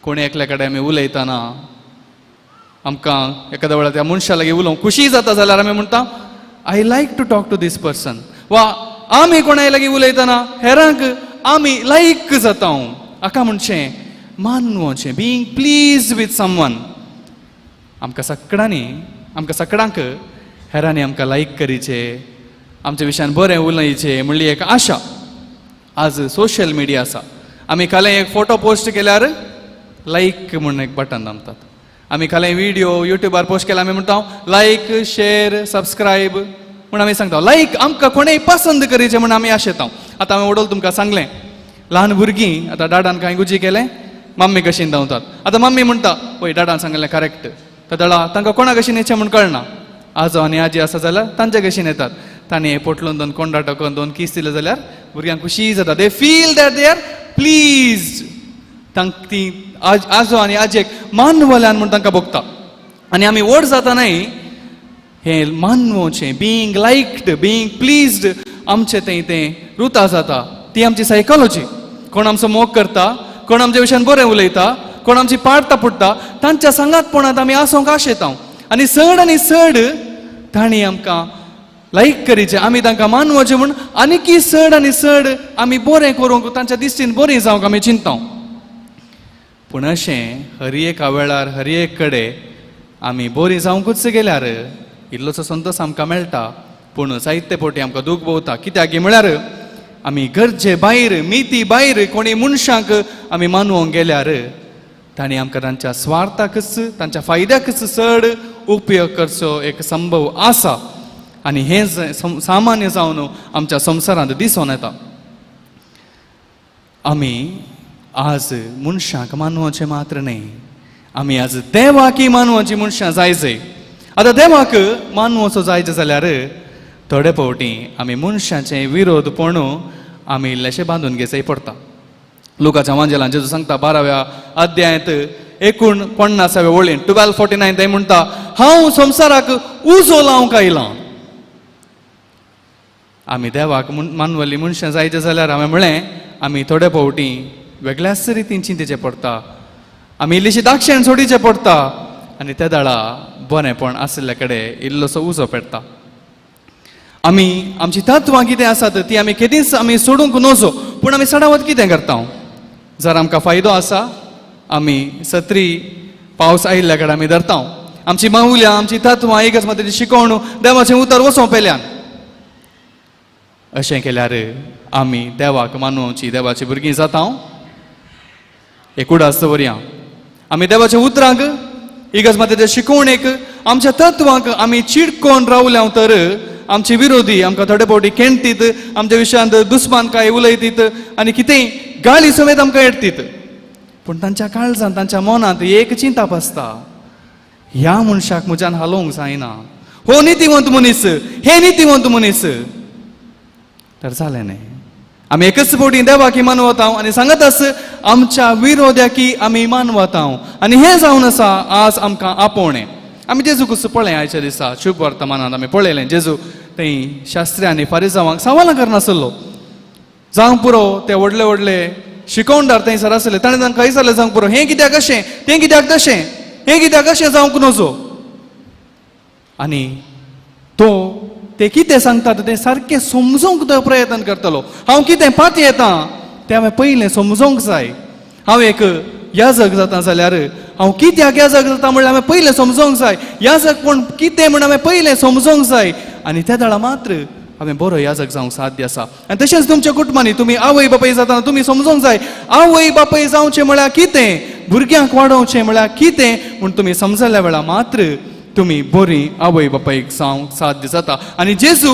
कोणी एकल्या कडेन आमी उलयतना आमकां एखाद्या वेळार त्या मनशा लागीं उलोवंक खुशी जाता जाल्यार आमी म्हणटा I like to talk to this person वा आमी कोणाय लागीं उलयतना हेरांक आमी लायक जाता हाका म्हणचें मानवचें बीइंग प्लीज विथ समवन आमकां सगळ्यांक हेरांनी आमकां लायक करीचे आमच्या विशयान बरें उलयचें म्हणली एक आशा आज सोशल मिडिया आसा आमी खालें एक फोटो पोस्ट केल्यार लायक म्हणून एक बटन दामतात आमी खालें व्हिडिओ युट्यूबार पोस्ट केल्यार आमी म्हणटा लायक शेअर सबस्क्रायब म्हूण आमी सांगता लायक आमकां कोणेय पसंद करीचें म्हूण आमी आशेता आतां हांवें वडोल तुमकां सांगलें ल्हान भुरगीं आतां डाडान कांय गुजी केलें मम्मी कशीन धांवतात आतां मम्मी म्हणटा पळय डाडान सांगलें करेक्ट तर तांकां कोणा कशीन येचें म्हूण कळना आजो आनी आजी आसा जाल्यार तांचे कशीन येतात तांणी हे पोटलून 2 कोंडा टोकून 2 किस दिले जाल्यार भुरग्यांक खुशी जाता they feel that they are pleased ती आजो आनी आजेक मानवल्यान म्हूण तांकां भोगता आनी आमी व्हड जातानाय हे मानवचें बीइंग लायक्ड बीइंग प्लीज्ड आमचें तें रुता जाता ती आमची सायकॉलॉजी कोण आमचो मोग करता कोण आमच्या विशयान बरें उलयता कोण आमची पाडटा पुडटा तांच्या सांगातपणांत आमी आसोंक आशेता आनी चड तांणी आमकां लायक करीचें आमी तांकां मानवचें म्हूण आनीकी चड आमी बरें करूंक तांच्या दिश्टीन बरीं जावंक आमी चिंता पूण अशें हर एका वेळार हर एक कडेन आमी बरीं जावंकूच गेल्यार इल्लोसो संतोश आमकां मेळटा पूण जायते फावटी आमकां दूख भोंवता कित्याक म्हळ्यार आमी गरजे भायर मिती भायर कोणी मनशाक आमी मानूंक गेल्यार तांणी आमकां तांच्या स्वार्थाकच तांच्या फायद्याकच चड उपयोग करचो एक संभव आसा आनी हें सामान्य जावन आमच्या संवसारांत दिसून येता. आमी आज मनशाक मानवाचें मात्र न्ही, आमी आज देवाकी मानवाची मनशां जायचे. आतां देवाक मानवाचो जायचे जाल्यार थोडे फावटी आमी मनशांचे विरोधपण आमी इल्लेशें बांदून घेवचें पडटा. लुकाच्या वांजेलांत जेजू सांगता 12व्या अध्यायांत 49व्या वळीन 12:49 थंय म्हणटा, हांव संवसाराक उजो लावंक आयलां. आमी देवाक मानवली मनशां जायचे जाल्यार हांवें म्हळें आमी थोडे फावटी वेगळ्याच रितीन चिंतेचें पडटा, आमी इल्लीशी दाक्षिण सोडीचें पडटा आनी त्या दाळा बरेंपण आसले कडेन इल्लोसो उजो पेटता. आमी आमची तत्वां कितें आसात ती आमी केदींच आमी सोडूंक नजो, पूण आमी सदांच कितें करता? जर आमकां फायदो आसा आमी सत्री पावस आयिल्ल्या कडेन आमी धरता. आमची माऊल्यां आमची तत्वां एकच मातशें शिकोवण देवाचें उतर वचों पेल्यान. अशें केल्यार आमी देवाक मानूची देवाची भुरगीं जाता. एक उडास दवरया, आमी देवाच्या उतराक इगज मातशें शिकोवणेक आमच्या तत्वांक आमी चिडकोन रावल्या तर आमचे विरोधी आमकां थोडे फावटी केणटीत, आमच्या विशयांत दुस्मान काय उलयतीत आनी कितेंय गाळी समेत आमकां येडतीत. पूण तांच्या काळजांत तांच्या मनांत एक चिंता आसता, ह्या मनशाक म्हज्यान हालोवंक जायना, हो नितीवंत मनीस, हे नितीवंत मनीस. तर जालें न्ही, आमी एकच फावटी देवाकी मानवता आनी सांगत आस आमच्या विरोध्याकी आमी मानवता. आनी हें जावन आसा आज आमकां आपोवणें. आमी जेजू कसो पळय आयच्या दिसा शुभ वर्तमानांत आमी पळयलें जेजू थंय शास्त्री आनी फारिसांवांक सवालां करनासलो. जावंक पुरो ते व्हडले व्हडले शिकोवणदार थंयसर आसले, ताणें तांकां विचारलें जावंक पुरो हें कित्याक अशें, तें कित्याक तशें, हें कित्याक अशें जावंक नजो. आनी तो ते कितें सांगतात तें सारकें समजूंक तो प्रयत्न करतलो. हांव कितें पाती येता तें हांवें पयलें समजूंक जाय. हांव एक याजक जाता जाल्यार हांव कित्याक याजक जाता म्हणल्यार हांवें पयलें समजूंक जाय. याजक पूण कितें म्हण हांवें पयलें समजूंक जाय आनी त्या दाळा मात्र हांवें बरो याजक जावंक साध्य आसा. आनी तशेंच तुमच्या कुटुंबांनी तुमी आवय बापाय जातना तुमी समजूंक जाय, आवय बापाय जावचें म्हळ्यार कितें, भुरग्यांक वाडोवचें म्हळ्यार कितें म्हूण तुमी समजल्या वेळा मात्र तुमी बरी आवय बापायक जावंक साध्य जाता. आनी जेजू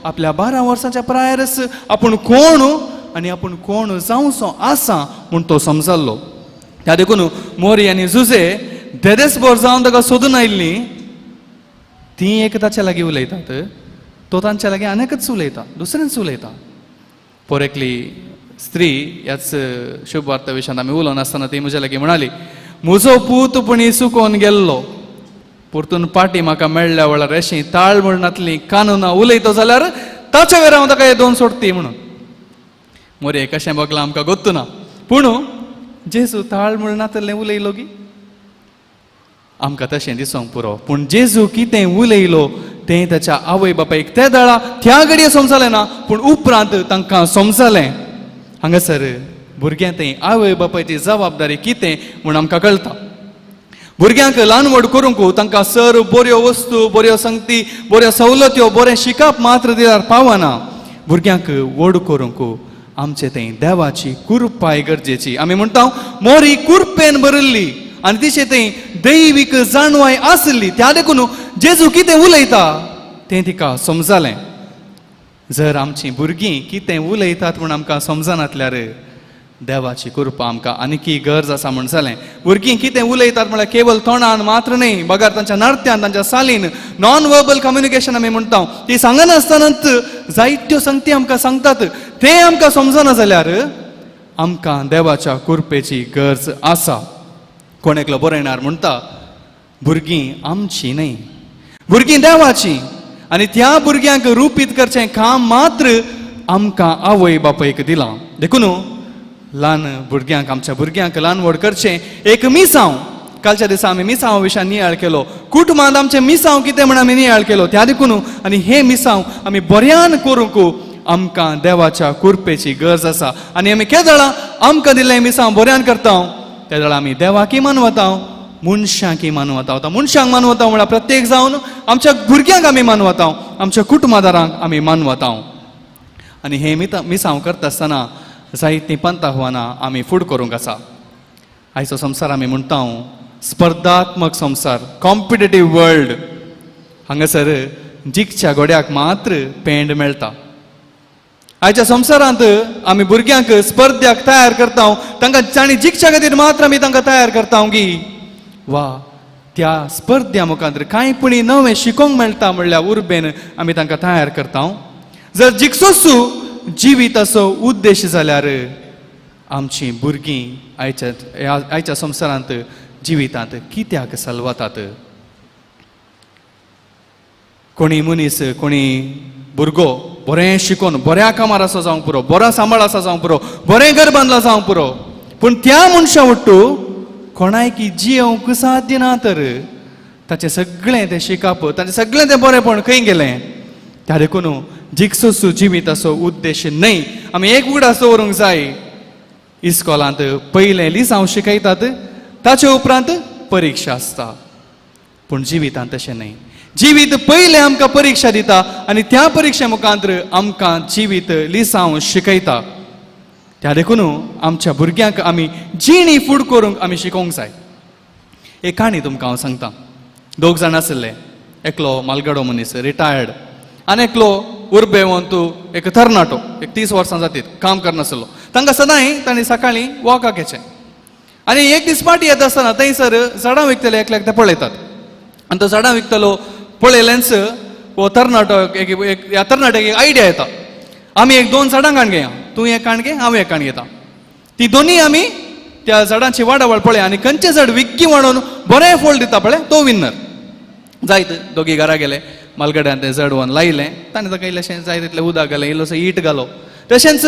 आपल्या 12 वर्साच्या प्रायरच आपूण कोण आनी आपूण कोण जावचो आसा म्हूण तो समजल्लो. त्या देखून मोरी आनी जुजे देदेसभर जावन ताका सोदून आयिल्ली, ती एक ताच्या लागीं उलयतात, तो तांच्या लागीं आनीकच उलयता, दुसऱ्यांच उलयता. पोरेकली स्त्री ह्याच शुभ वार्ता विशयांत आमी उलोवन आसतना ती म्हज्या लागीं म्हणाली, म्हजो पूतपणी सुकोवन गेल्लो, परतून पाटी म्हाका मेळ्ळ्या वेळार अशीं ताळमळणांतलीं कानुनां उलयता जाल्यार ताच्या वेळार हांव ताका हे दोन सोडटी म्हणून. मोरे कशें बगलां आमकां गोत्तू ना, पूण जेजू ताळमळणांतलें उलयलो गी आमकां तशें दिसूंक पुरो. पूण जेजू कितें उलयलो तें ताच्या आवय बापायक त्या दाळा त्या घडये समजलें ना, पूण उपरांत तांकां समजलें. हांगासर भुरग्यां थंय आवय बापायची जबाबदारी कितें म्हूण आमकां कळटा. भुरग्यांक ल्हान व्हड करूंक तांकां सर बऱ्यो वस्तू, बऱ्यो संगती, बऱ्यो सवलत्यो, बरें शिकप मात्र दिल्यार पावना. भुरग्यांक व्हड करूंक आमचे थंय देवाची कुरपाय गरजेची. आमी म्हणटा मोरी कुरपेन भरिल्ली आनी तिचे थंय दैवीक जाणवाय आसली. त्या देखून जेजू कितें उलयता तें तिका समजलें. जर आमचीं भुरगीं कितें उलयतात म्हूण आमकां समजनातल्यार देवाची कृपा आमकां आनीकी गरज आसा म्हूण जालें. भुरगीं कितें उलयतात म्हळ्यार केवल तोंडान मात्र न्ही, बगार तांच्या नाट्यान तांच्या सालीन नॉन वर्बल कम्युनिकेशन आमी म्हणटा. ती सांगनासतनाच जायत्यो संगती आमकां सांगतात, तें आमकां समजना जाल्यार आमकां देवाच्या कृपेची गरज आसा. कोण एकलो बरयणार म्हणटा भुरगीं आमची न्ही, भुरगीं देवाची. आनी त्या भुरग्यांक रुपीत करचें काम मात्र आमकां आवय बापायक दिलां. देखून ल्हान भुरग्यांक आमच्या भुरग्यांक ल्हान व्हड करचें एक मिसांव. कालच्या दिसा आमी मिसांव विशयान नियाळ केलो, कुटुंबांत आमचें मिसांव कितें म्हण आमी नियाळ केलो. त्या देखून आनी हे मिसांव आमी बऱ्यान करूंक आमकां देवाच्या कृपेची गरज आसा. आनी आमी केदळां आमकां दिल्लें मिसांव बऱ्यान करता त्या वेळा आमी देवाकी मानवता, मनशांकी मानवता. आतां मनशांक मानवता म्हळ्यार प्रत्येक जावन आमच्या भुरग्यांक आमी मानवता, आमच्या कुटुंबादारांक आमी मानवता. आनी हे मिसांव करता आसतना जायतीं पंथ आव्हानां आमी फूड करूंक आसा. आयचो संवसार आमी म्हणटा स्पर्धात्मक संवसार, कॉम्पिटेटीव वर्ल्ड. हांगासर जिखच्या गोड्याक मात्र पेंड मेळटा. आयच्या संवसारांत आमी भुरग्यांक स्पर्ध्याक तयार करता, तांकां तांणी जिखच्या खातीर मात्र आमी तांकां तयार करता की वा त्या स्पर्ध्या मुखांतर कांयपणी नवें शिकोंक मेळटा म्हणल्यार उर्बेन आमी तांकां तयार करता. जर जिखसोचू जिविताचो उद्देश जाल्यार आमचीं भुरगीं आयच्या संवसारांत जिवितांत कित्याक सलवतात. कोणी मनीस कोणी भुरगो बरें शिकून बऱ्या कामार आसा जावंक पुरो, बरो सांबाळ आसा जावंक पुरो, बरें घर बांदलां जावंक पुरो, पूण त्या मनशा वट्टू कोणायकी जियोंक साध्य ना तर ताचें सगळें तें शिकाप, ताचें सगळें तें बरेंपण खंय गेलें. त्या देखून जिखसोचू जिविताचो उद्देश न्हय. आमी एक उगडास दवरूंक जाय. इस्कॉलांत पयलें लिसांव शिकयतात, ताचे उपरांत परिक्षा आसता. पूण जिवितांत तशें न्हय. जिवीत पयलें आमकां परिक्षा दिता आनी त्या परिक्षे मुखांतर आमकां जिवीत लिसांव शिकयता. त्या देखून आमच्या भुरग्यांक आमी जिणी फूड करूंक आमी शिकोवंक जाय. एक काणी तुमकां हांव सांगता. 2 जाण आसले. एकलो मालगाडो मनीस रिटायर्ड आनी एकलो उर्बेवंतू एक तरणाटो, एक 30 वर्सां जातीत, काम करनासलो. तांकां सदांय तांणी सकाळीं वॉकाक येचें. आनी एक दीस पाटी येता आसतना थंयसर झाडां विकतले एकल्याक ते पळयतात. आनी तो झाडां विकतलो पळयलेंच हो तरणाटो ह्या तरणाट्याक एक आयडिया येता. आमी 1-2 झाडां काण घेया, तूं एक काण घे, हांव एक काण घेता. ती दोनी आमी त्या झाडांची वाडावळ पळय आनी खंयचें झाड विक्की म्हणून बरें फळ दिता पळय तो विन्नर. जायत दोगी घरा गेले, मालगड्यान तें झाड व्हरून लायलें. ताणें ताका इल्लेशें जाय तितलें उदक घालें, इल्लोसो ईट घालो. तशेंच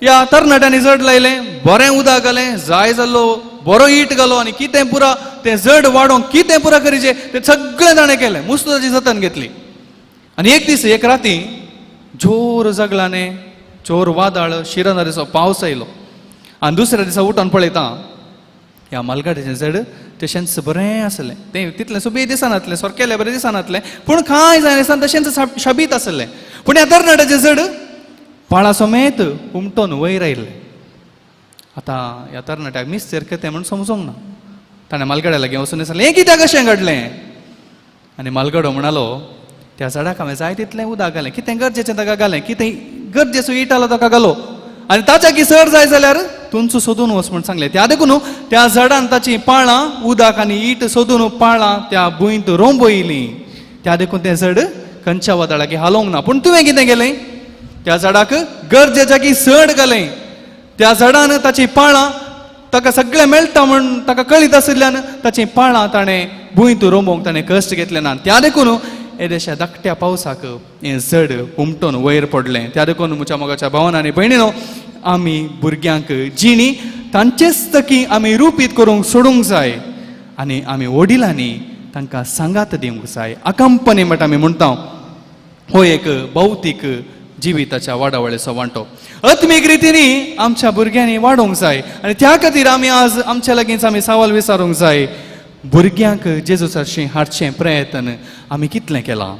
ह्या तरणाट्यांनी झाड लायलें, बरें उदक घालें, जाय जाल्लो बरो ईट घालो आनी कितें पुरा तें झाड वाडोवंक कितें पुरा करीचें तें सगळें ताणें केलें. मस्त ताची जतन घेतली. आनी एक दीस एक राती जोर जगलांनी, जोर वादळ, शिरनारीचो पावस आयलो. आनी दुसऱ्या दिसा उठोन पळयता ह्या मालगाड्याचें झाड तशेंच बरें आसलें. तें तितलें सुबेज दिसनातलें, सोरकेलें बरें दिसनातलें, पूण कांय जाय नासतना तशेंच शाबीत आसलें. पूण ह्या तरणाट्याचें झाड पाळा समेत उमटोन वयर आयिल्लें. आतां ह्या तरणाट्याक मिस्तेर तें म्हूण समजूंक ना. ताणें मालगाड्या लागीं वचून विचारलें, हें कित्याक अशें घडलें? आनी मालगाडो म्हणलो, त्या झाडाक हांवें जाय तितलें उदक घालें, कितें गरजेचें ताका घालें, कितें गरजेचो ईट आलो ताका घालो, आनी ताच्या किसर जाय जाल्यार तुमचो सोदून वच म्हूण सांगलें. त्या देखून त्या झाडान ताची पाळां, उदक आनी ईट सोदून पाळां त्या भुंयत रोंबयलीं. त्या देखून तें झाड खंयच्या वादळाक हालोवंक ना. पूण तुवें कितें केलें? त्या झाडाक गरजेच्या की सड घालें. त्या झाडान ताची पाळां ताका सगळें मेळटा म्हूण ताका कळीत आशिल्ल्यान ताची पाळां ताणें भुंयत रोंबोवंक ताणें कश्ट घेतले ना. त्या देखून येदेशा धाकट्या पावसाक हें झाड उमटोन वयर पडलें. त्या देखून म्हज्या मोगाच्या भावांनी आनी भयणीनो, आमी भुरग्यांक जिणी तांचेच तकी आमी रुपीत करूंक सोडूंक जाय आनी आमी वडिलांनी तांकां सांगात दिवंक जाय. अकंपनीमेंट आमी म्हणटा हो एक भौतीक जिविताच्या वाडावळेचो वांटो. आत्मीक रितीनी आमच्या भुरग्यांनी वाडोवंक जाय आनी त्या खातीर आमी आज आमच्या लागींच आमी सवाल विचारूंक जाय. भुरग्यांक जेजूसारशीं हाडचें प्रयत्न आमी कितलें केलां?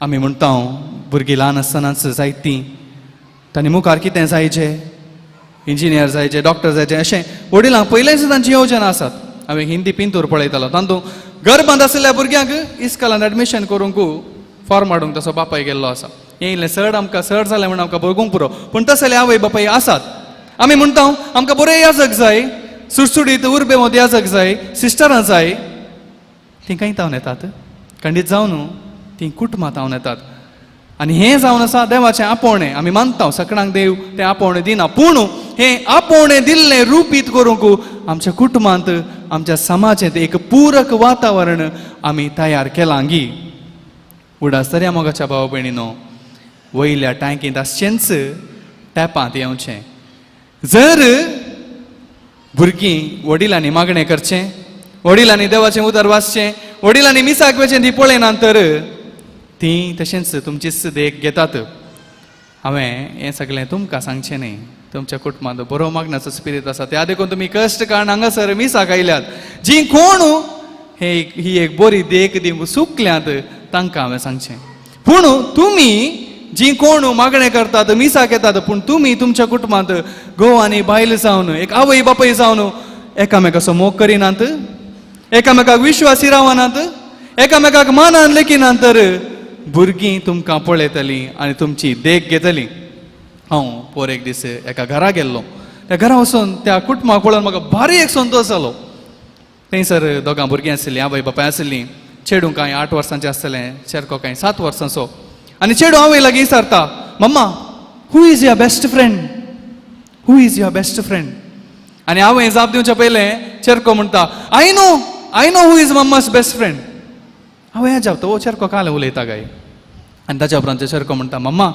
आमी म्हणटा भुरगीं ल्हान आसतनाच जायतीं तांणी मुखार कितें जायचें, इंजिनियर जायचें, डॉक्टर जायचें अशें वडिलांक पयलेंच तांची येवजण आसात. हांवें हिंदी पिंतूर पळयतालो, तातूंत घर बांद आशिल्ल्या भुरग्यांक इस्कॉलांत एडमिशन करूंक फॉर्म हाडूंक तसो बापाय गेल्लो आसा. येयलें चड आमकां चड जालें म्हणून आमकां भोगूंक पुरो, पूण तसले आवय बापाय आसात. आमी म्हणटा आमकां बरें याजक जाय, सुटसुडीत उर्बे मदीं याजक जाय, सिस्टरां जाय. तीं खंय तावन येतात? खंडीत जावन तीं कुटुंबां तावन येतात. आनी हें जावन आसा देवाचें आपोवणें. आमी मानता सगळ्यांक देव तें आपोवणें दिना, पूण हें आपोवणें दिल्लें रुपीत करूंक आमच्या कुटुंबांत, आमच्या समाजांत एक पूरक वातावरण आमी तयार केलां गी. उडासतऱ्या मोगाच्या भाव भयणीनो, वयल्या टांकींत आसचेंच टॅपांत येवचें. जर भुरगीं वडिलांनी मागणें करचें, वडिलांनी देवाचें उतर वाचचें, वडिलांनी मिसाक वेचें ती पळयनात तर तीं तशेंच तुमचीच देख घेतात. हांवें हें सगळें तुमकां सांगचें न्ही. तुमच्या कुटुंबांत बरो मागण्याचो स्पिरीट आसा, त्या देखून तुमी कश्ट काडून हांगासर मिसाक आयल्यात. जीं कोण ही एक बरी देख दिवंक चुकल्यात तांकां हांवें सांगचें. पूण तुमी जी कोण मागणे करतात मिसाक येतात पूण तुमी तुमच्या कुटुंबात घोव आनी बायल जावन एक आवय बापय जावन एकामेकाचो मोग करिनात, एकामेकाक विश्वासी रावनात, एकामेकाक मानान लेखिनात तर भुरगीं तुमकां पळयतलीं आनी तुमची देख घेतलीं. हांव पोर एक दीस एका घरा गेल्लो. त्या घरा वचून त्या कुटुंबाक पळोवन म्हाका भारी एक संतोश जालो. थंयसर दोगां भुरगीं आशिल्लीं, आवय बापाय आशिल्लीं. चेडूं कांय 8 वर्सांचें आसतलें, चेडको कांय 7 वर्सांचो. आनी चेडूं आवय लागीं विचारता, mumma who is your best friend, who is your best friend. आनी आवय जाप दिवचे पयलें चेडको म्हणटा, I know who is mumma's best friend. आवय जावता ओ चेडको काल उलयता काय. आनी ताच्या उपरांत चेडको म्हणटा, mamma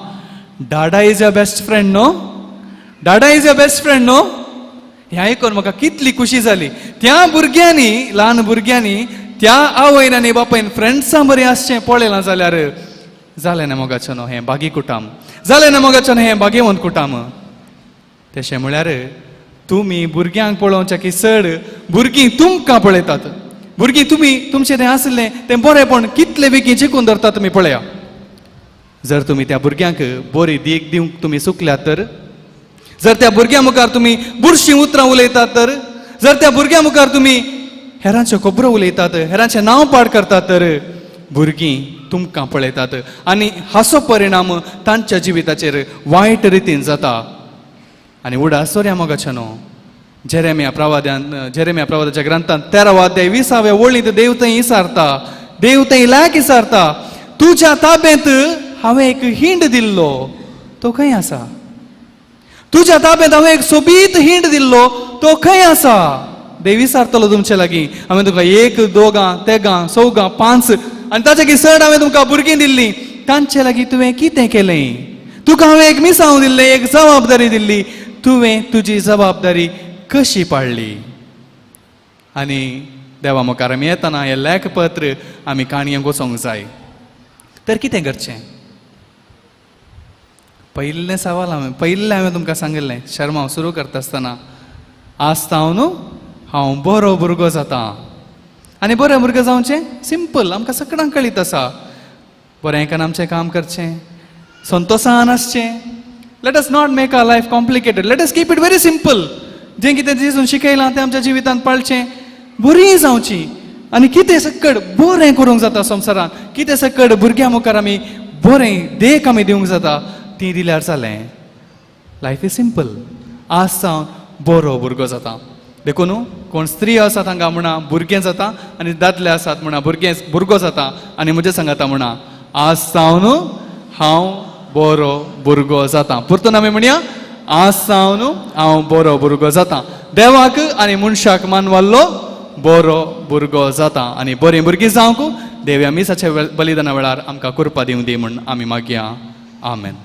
dada is your best friend no, dada is your best friend no. हें आयकून म्हाका कितली खुशी जाली. त्या भुरग्यांनी, ल्हान भुरग्यांनी त्या आवयन आनी बापायन फ्रेंड्सां बरें आसचें पळयलां जाल्यार जालें ना मोगाचें न्हू हें बागी कुटाम, जालें ना मोगाचें न्हू हें बागेवंत कुटाम. तशें म्हळ्यार तुमी भुरग्यांक पळोवच्या की चड भुरगीं तुमकां पळयतात. भुरगीं तुमी तुमचें तें आसलें तें बरेंपण कितलें बेगीन जिखून धरता तुमी पळया. जर तुमी त्या भुरग्यांक बरी देख दिवंक तुमी चुकल्यात तर, जर त्या भुरग्यां मुखार तुमी बुरशीं उतरां उलयतात तर, जर त्या भुरग्यां मुखार तुमी हेरांच्यो खबरो उलयतात, हेरांचें नांव पाड करतात तर भुरगीं तुमकां पळयतात आनी हाचो परिणाम तांच्या जिविताचेर वायट रितीन जाता. आनी उडासोऱ्या मोगाचें न्हू. जेरेमिया प्रवादाच्या ग्रंथांत 13 अध्याय 20 वळींत देव थंय विचारता, देव थंय लायक विचारता, तुज्या ताब्यांत हांवें एक हिंड दिल्लो तो खंय आसा. तुज्या ताब्यांत हांवें एक सोबीत हिंड दिल्लो तो खंय आसा. देव विचारतलो तुमचे लागीं. हांवें तुका 1, 2, 3, 4, 5 आनी ताचे चड हांवें तुमकां भुरगीं दिल्लीं. तांचे लागीं तुवें कितें केलें. तुका हांवें एक मिसांव दिल्लें, एक जबाबदारी दिल्ली. तुवें तुजी जबाबदारी कशी पाळ्ळी. आनी देवा मुखार आमी येतना हें लेखपत्र आमी काणयेक वचोंक जाय. तर कितें करचें. पयलें सवाल हांवें तुमकां सांगिल्लें शर्मा सुरू करता आसतना, आसता हांव न्हू हांव बरो भुरगो जाता. आनी बरें भुरगें जावचें सिंपल, आमकां सगळ्यांक कळीत आसा. बरेंकान आमचें काम करचें, संतोशान आसचें. Let us not make our life complicated, let us keep it very simple. जें कितें जेजून शिकयलां तें आमच्या जिवितांत पाळचें, बरीं जावचीं आनी कितें सकट बरें करूंक जाता संवसारांत, कितें सकट भुरग्यां मुखार आमी बरें देख आमी दिवंक जाता ती दिल्यार जालें. Life is simple. आज सावन बरो भुरगो जाता. देखून कोण स्त्री आसात हांगा म्हणा भुरगें जाता आनी दादले आसात म्हणा भुरगो जाता. आनी म्हजे सांगाता म्हणा आज सावन हांव बरो भुरगो जाता. परतून आमी म्हणया आज सावन हांव बरो भुरगो जाता. देवाक आनी मनशाक मानवाल्लो बरो भुरगो जाता आनी बरीं भुरगीं जावंक देव मिसाच्या बलिदाना वेळार आमकां कृपा दिवं दी म्हूण आमी मागया. आमेन.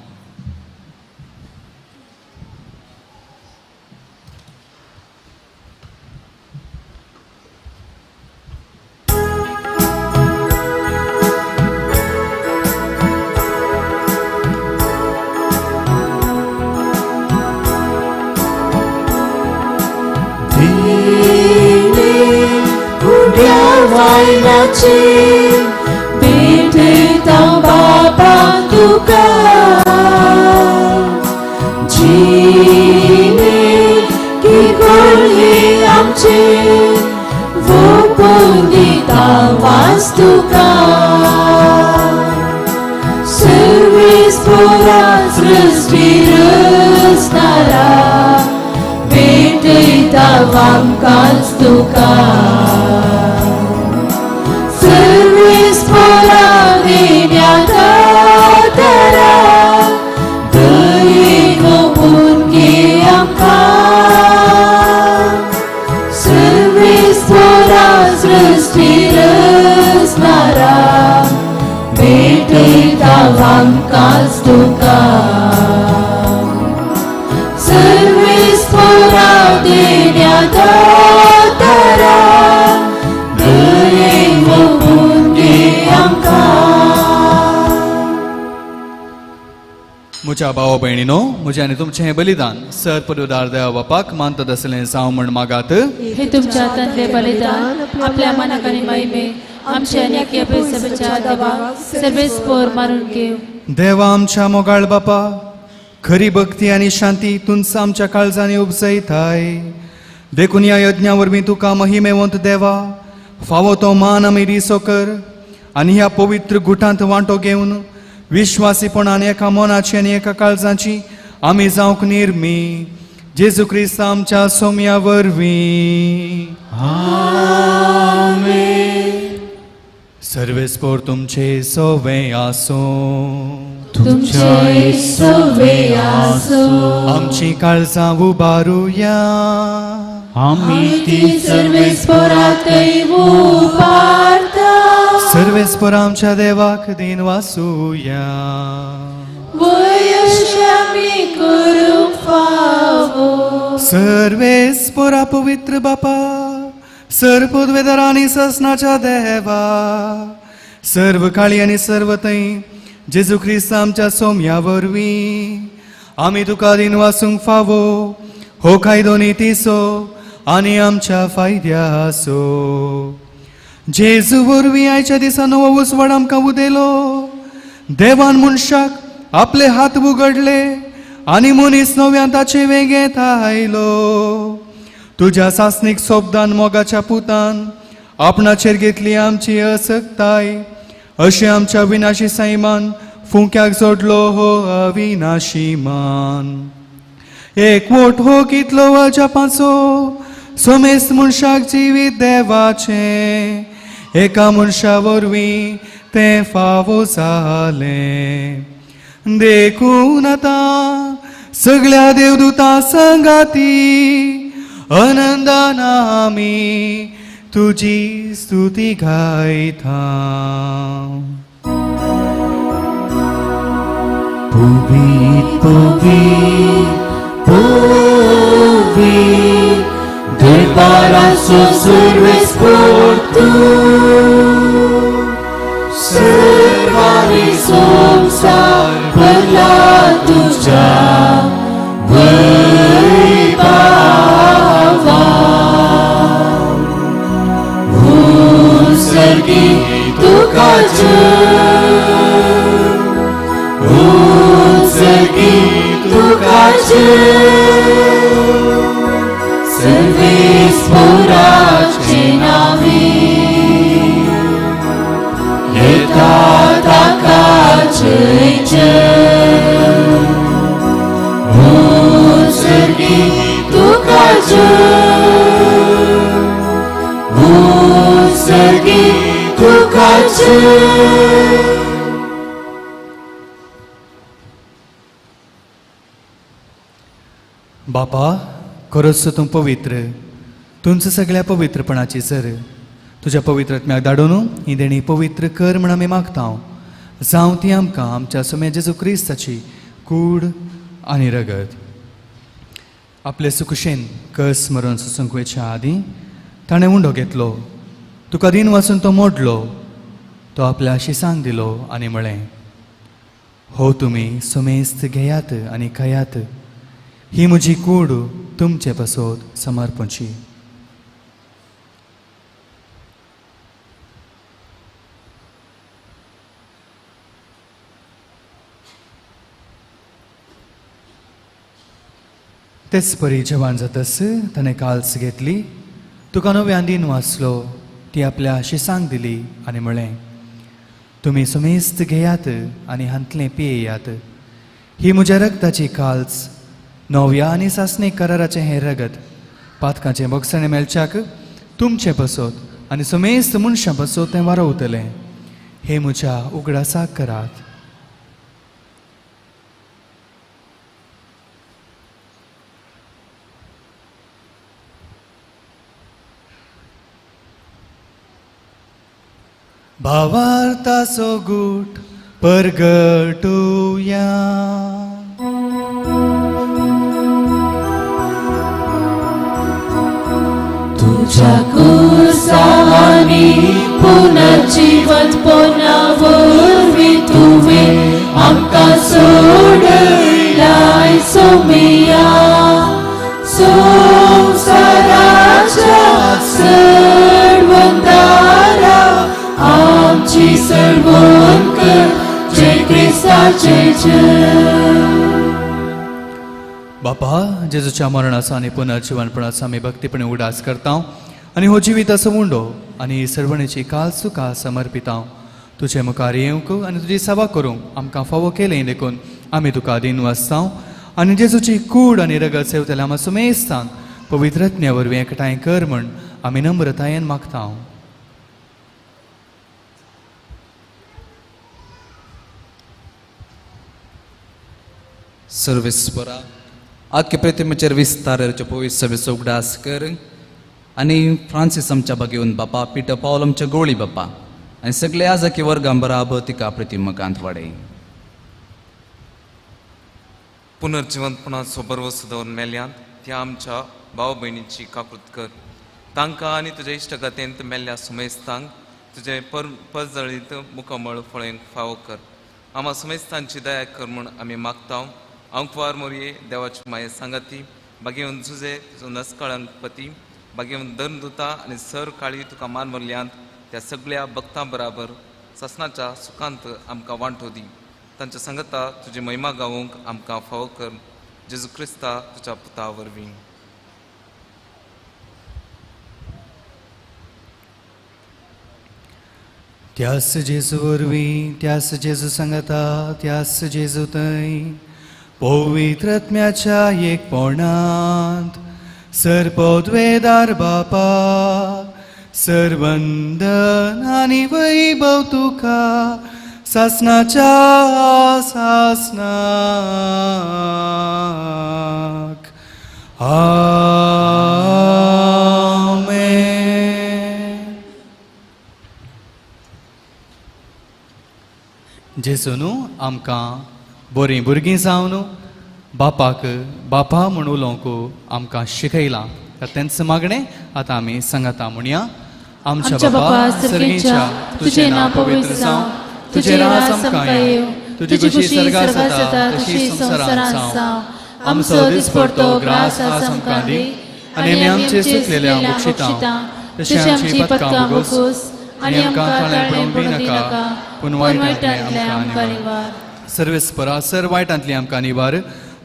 भेटता बाबा तुका जिणे की कोळी आमचे वोपून दिता वास तुका सर्वेस पोरा सृष्टी रचणारा भेटता आमकांच तुका सर्वेस पोरा देण्यात तारा दयेन ओपून घे आमकां सर्वेस पोरा सृष्टी रचणारा भेटता आमकांच तुका सर्वेस पोरा देण्यात तारा म्हज्या भावा भयणीनो म्हजें आनी तुमचें हें बलिदान सत परिवार देवा बापाक मानतात आसलें जावं म्हण मागात. हे तुमच्या हातांतले बलिदान आपल्या मनाक आनी महिमे आमच्या अनेक सभेच्या देवाक सर्वेस पोर मारून घेव. देवा आमच्या मोगाळ बापा, खरी भक्ती आणि शांती तुंच आमच्या काळजांनी उपजयताय. देखून या यज्ञावर मी तुका महिमेवंत देवा फावो तो मान आमी दिसो कर आणि ह्या पवित्र गुटांत वांटो घेवन विश्वासीपणान एका मनाची आणि एका काळजाची आमी जावंक निर्मी जेजू क्रिस्त आमच्या सोम्या वरवीं. सर्वेस्पोर तुमचे सोवे आसो. तुमचे सवे आसो. आमची काळजां उबारुया. आम्ही ती सर्वेस्परातय उबारता. सर्वेस्पर आमच्या देवाक दिन वासूया. वयशे आमी करूंक फावो. सर्वेस्परा पवित्र बापा, सर्वोद्वेदर आणि ससनाच्या देवा, सर्व काळी आणि सर्व थंय जेजू ख्रिस्त आमच्या सोम्या वरवीं आमी तुका दिन वासूंक फावो. हो कायदो नितीसो आणि आमच्या फायद्या आसो. जेजू वरवीं आयच्या दिसा नवो उसवाड आमकां उदेलो. देवान मनशाक आपले हात उगडले आणि मनीस नव्यान ताचे वेगेत आयलो. तुझ्या सासनीक सोबदान मोगाच्या पुतान आपणाचेर घेतली आमची असक्ताय. अशें आमच्या विनाशी सैमान फुंक्याक जोडलो हो अविनाशी मान. एकवट हो कितलो अजापाचो सोमेस्त मनशाक जिवीत देवाचे. एका मनशा वरवीं तें फावो जालें. देखून आतां सगळ्या देवदूतां संगाती आनंदान आमी तुजी स्तुती गायता. Povit, povit, povit, declarația servespor tu. Servare somsar până tuja, voi bava. Usărgi tu ca tu kace servis porace navi eta takace ce sergi tu kace sergi tu kace. बापा, खरोच तूं पवित्र. तुमचं सगळ्या पवित्रपणाची सर तुझ्या पवित्रत्म्याक धाडून ही देणी पवित्र कर म्हण आमी मागता. जावं ती आमकां आमच्या सोम्या जेजू क्रिस्ताची कूड आनी रगत. आपले सुखशेन कस मरून सुसूंक वयच्या आदीं ताणें उंडो घेतलो. तुका दिन वाचून तो मोडलो. तो आपल्या शिसांक दिलो आनी म्हळें, हो तुमी सोमेस्त घेयात आनी खयात. ही म्हजी कूड तुमचे पासत समर्पणची. तेच परी जेवण जातस ताणें काल्स घेतली. तुका नव्यान दिन वाचलो. ती आपल्या शिसांक दिली आनी म्हळें, तुमी सोमेस्त घेयात आनी हांतलें पियेयात. ही म्हज्या रगताची काल्स, नव्या आनी सासणीक कराराचें हें रगत पातकाचें बगसणें मेलच्याक तुमचें बसत आनी समेस्त मनशां बसत तें वारवतलें. हे म्हज्या उगडासाक करात. भावार्थाचो गूट परगटुया. तुझ्या कुर्सानी पुनर्जीवन पोनावरवी तुवें आमकां सोडलाय सोमिया. संवसाराच्या सर्वंदारा आमची सर्वंक जय क्रिस्ताचे जय. बापा जेजूच्या मरणाचा आणि पुनर्जीवनपणाचा आमी भक्तीपणे उडास करता आनी हो जिविताचो मुंडो आनी सर्वणेची काल सुखा समर्पिता. तुजे मुखार येवंक आनी तुजी सेवा करूंक आमकां फावो केलें देखून आमी तुका दिन वाचता आनी जेजूची कूड आनी रगत सेवतले आमी सुमेस्तान पवित्रज्ञा वरवीं एकठांय कर म्हण आमी नम्रतायेन मागता. सर्वेस्परा आख्खे प्रतिमेचेर विस्ताराचे पवित्र सभेचो उगडास कर आनी फ्रांसीस आमच्या बागेवन बापा पिटर पावल आमच्या गोळी बापा आनी सगळे आजाकी वर्गां बराबर तिका प्रतिमकांत वाडय. पुनर्जिवंतपणाचो बरो दवरून मेल्यांत त्या आमच्या भाव भयणीची काकूत कर. तांकां आनी तुज्या इश्टगतेंत मेल्ल्या सुमेस्तांक तुजे परजळीत मुखमळ फळेंक फावो कर. आम्हा सुमेस्तांची दया कर म्हूण आमी मागता. अंकवार मोरये देवाची माये सांगाती बागेवन झुजे तुजो नसकळंक पती बागेवन धर्मदुता आनी सर काळी तुका मान भरल्यांत त्या सगळ्या भक्तां बराबर ससनाच्या सुखांत आमकां वांटो दी. तांच्या संगता तुजी महिमा गावूंक आमकां फावो कर. जेजू क्रिस्ता तुज्या पुता वरवीं. त्यास जेजू वरवीं त्यास जेजू सांगता त्यास जेजू थंय पवित्रत्म्याच्या एकपणांत सर्पोद्वेदार बापा सर्वंदन आनी वैभव तुका सासनाच्या सासनाक आमेन. जेजून आमकां बरीं भुरगीं जावन बापाक बापा म्हूण उलोवंक आमकां शिकयलां. तेंच मागणें आतां आमी सांगता म्हणया. आमच्या बापा सर्गेच्या तुजें नांव पवित्र जावं तुजें राज आमकां येवं तुजी खुशी स्वर्गांत जाता तशी संवसारांत जावं. आमचो दिसपडटो ग्रास आज आमकां दी आनी आमी आमचे चुकलेल्यांक बक्षिता तशी आमची पदकां बगूस आनी आमकां ताळ्यार पडूंक नाका पूण वायटांतले आमकां निवार. सर्वेस्परा सर वायटांतली आमकां निवार.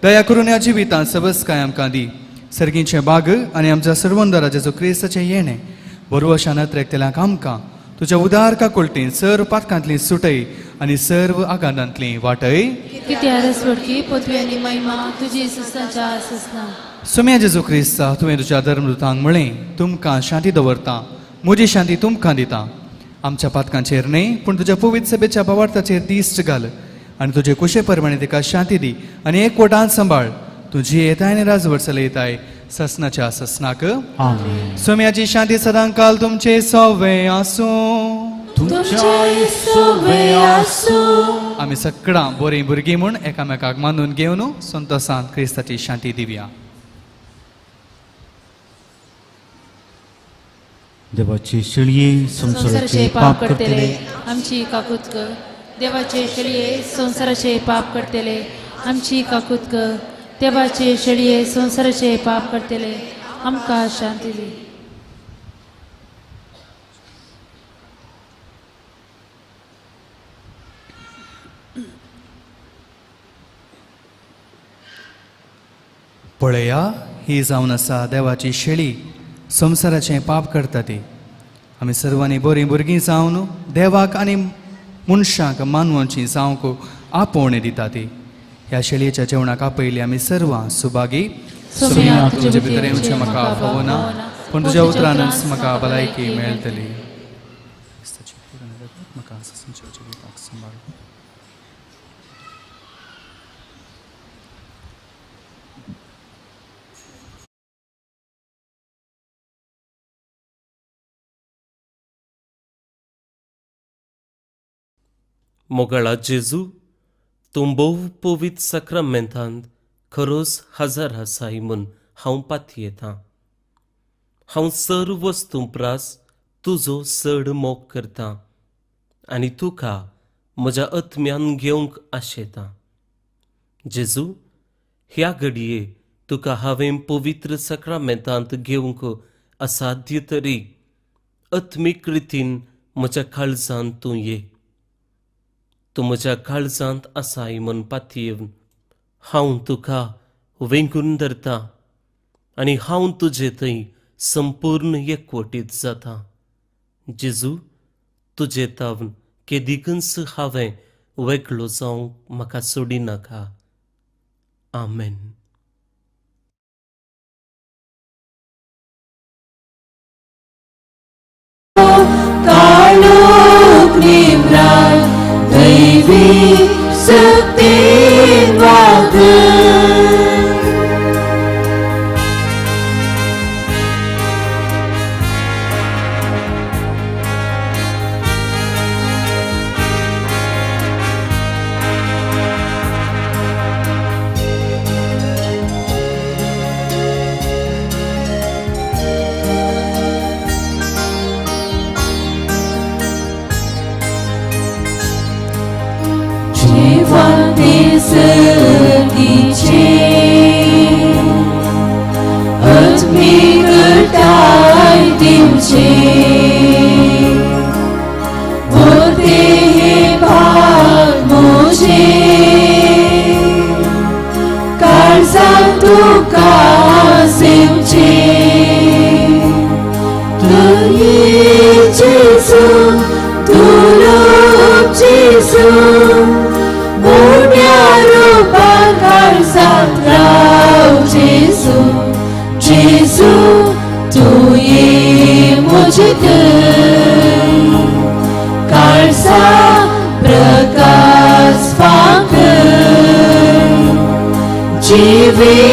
दया करून ह्या जिवितांत सबस्काय आमकां दी. सर्गीचे बाग आनी आमच्या सर्वंदरा जेजू क्रिस्ताचें येणें बरोवशान रेखतल्यांक आमकां तुज्या उदार काकुळटीन सर्व पातकांतली सुटय आनी सर्व आघातांतली वाटय. कित्या रसवडकी पृथ्वी आनी महिमा तुजी ससनाच्या ससना. सुम्या जेजू क्रिस्ता तुवें तुज्या धर्मदुतांक म्हळें तुमकां शांती दवरता म्हजी शांती तुमकां दिता. आमच्या पातकांचेर न्हय पूण तुज्या पवित्र सभेच्या भावार्थाचेर दिश्ट घाल आनी तुजे कुशे प्रमाणे तिका शांती दी आनी एकवटान सांबाळ. तुजी येताय आनी राजवट चलयताय ससनाच्या ससनाक. सोम्याची शांती सदां काल तुमचे सवे आसूं. आमी सगळां बरीं भुरगीं म्हूण एकामेकाक मानून घेवन संतोशान क्रिस्ताची शांती दिवया. देवाचे शेळये संसाराचे पाप करतले आमची काकूत कर. देवाचे शेळये संसाराचे पाप करतले आमची काकूत कर. देवाचे शेळये संसाराचे पाप करतले आमकां शांती दी. पळया ही जावन आसा देवाची शेळी संसाराचें पाप करता ती. आमी सर्वांनी बरीं भुरगीं जावन देवाक आनी मनशांक मानवांची जावंक आपोवणें दिता ती. ह्या शेळयेच्या जेवणाक आपयली आमी सर्वां सुभागी. सोम्या तुजे भितर येवचें म्हाका फावो ना पूण तुज्या उतरानच म्हाका भलायकी मेळटली. मोगळा जेजू तूं भोव पवित्र सक्रामेंतांत खरोच हजर आसाय म्हूण हांव पातयेतां. हांव सर्व वस्तू प्रास तुजो चड मोग करतां आनी तुका म्हज्या आत्म्यान घेवंक आशेतां. जेजू ह्या घडये तुका हांवें पवित्र सक्रामेंतांत घेवंक असाध्य तरी आत्मीक रितीन म्हज्या काळजांत तूं ये. तूं म्हज्या काळजांत आसाय म्हूण पातयेवन हांव तुका वेंगून धरतां आनी हांव तुजे थंय संपूर्ण एकवटीत जाता. जेजू, तुजे तावन केदीकच हांवें वेगळो जावंक म्हाका सोडी नाका. आमेन. काळोख निवराय दैवी सक्तीन वागय.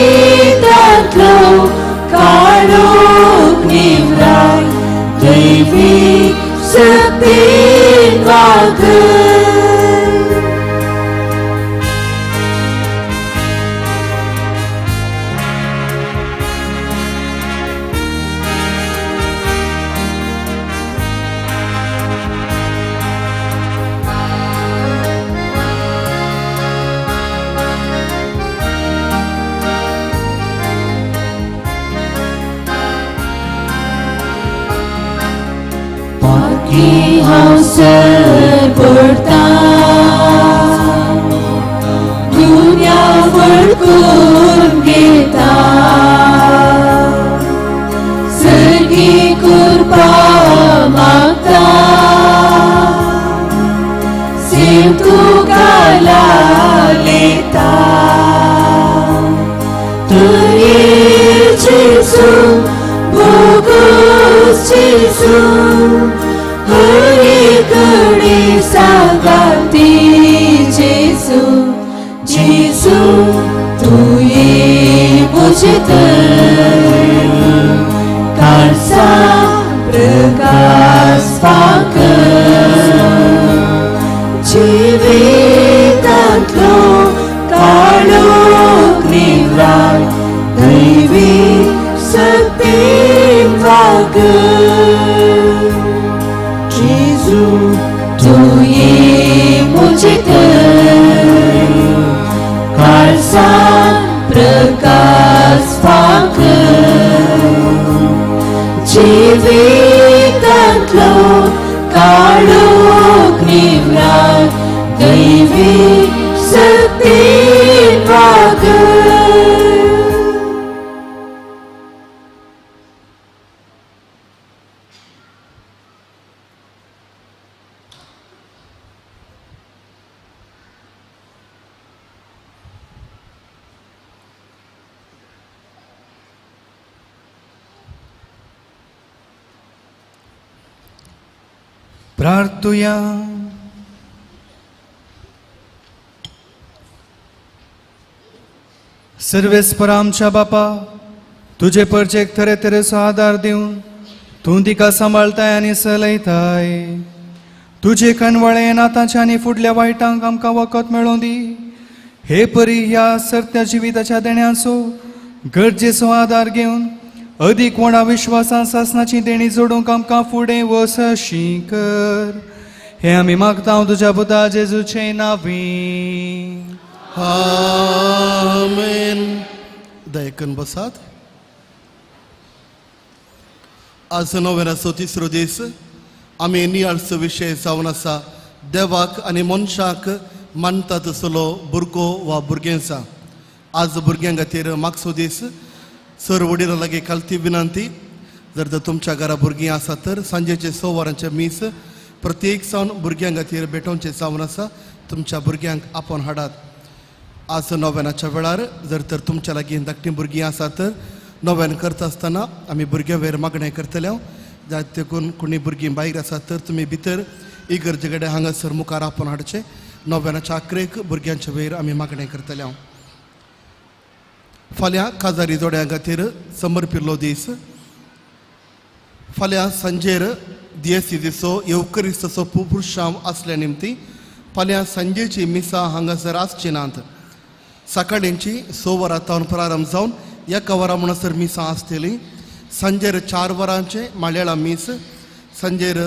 जिवितांतलो काळोख निवराय दैवी सक्तीन वागय. हांव पडटा दुनिया वळखून घेता सर्गी कृपा मागता सेव तुका लेता तरी जेजू बोगस जेजू हरी सागाती जेजू जेजू तू ये मुझे काळसा प्रकाश पाकर जिवितांतलो काळोख निवराय दैवी सक्तीन वागय. तू ये मुझे काळसा प्रकाश पाकर जिवितांतलो काळोख निवराय दैवी सक्तीन वागय. प्रार्थुया. सर्वेस्पर आमच्या बापा, तुझे परचेक तरे तरेचो आदार दिवन तूं तिका सांबाळताय आनी चलयताय. तुजे कणवळे नातांचे आनी फुडल्या वायटांक आमकां वखद मेळों दी. हे परी ह्या सर्त्या जिविताच्या देण्यांचो गरजेचो आदार घेवन अदीक व्हडा विश्वासान सासणाची देणी जोडूंक आमकां फुडें वचशी कर. हे आमी मागता तुज्या पुता जेजूचे नांवी. आमेन. दयेकन बसात. आज नोव्हेनाचो तिसरो दीस आमी नियाळचो विशय जावन आसा देवाक आनी मनशाक मानता तसलो भुरगो वा भुरगें आसा. आज भुरग्यां खातीर मागचो दीस सर वडील लागी कालती विनंती. जर तुमच्या घरा भुरगीं आसा तर सांजेचे 6 वरांचे मीस प्रत्येक सावन भुरग्यां खातीर भेटोवचें जावन आसा. तुमच्या भुरग्यांक आपोवन हाडात. आज नोवेनाच्या वेळार जर तर तुमच्या लागीं धाकटीं भुरगीं आसा तर नोवेन करता आसतना आमी भुरग्यां वयर मागणें करतले. जायते देखून कोणी भुरगीं भायर आसा तर तुमी भितर इगर्जे कडेन हांगासर मुखार आपोवन हाडचें. नोवेनाच्या आखरेक भुरग्यांच्या वयर आमी मागणें करतले. फाल्यां काजारी जोड्यां खातीर समर्पिल्लो दीस. फाल्यां सांजेर दियेसिचो येवकरिस्ताचो पुरुशांव आसल्या निमती फाल्यां सांजेची मिसां हांगासर आसची नात. सकाळींची 6 वरां प्रारंभ जावन 1 वरां म्हणसर मिसां आसतलीं. सांजेर 4 वरांचे माळ्याळा मीस, सांजेर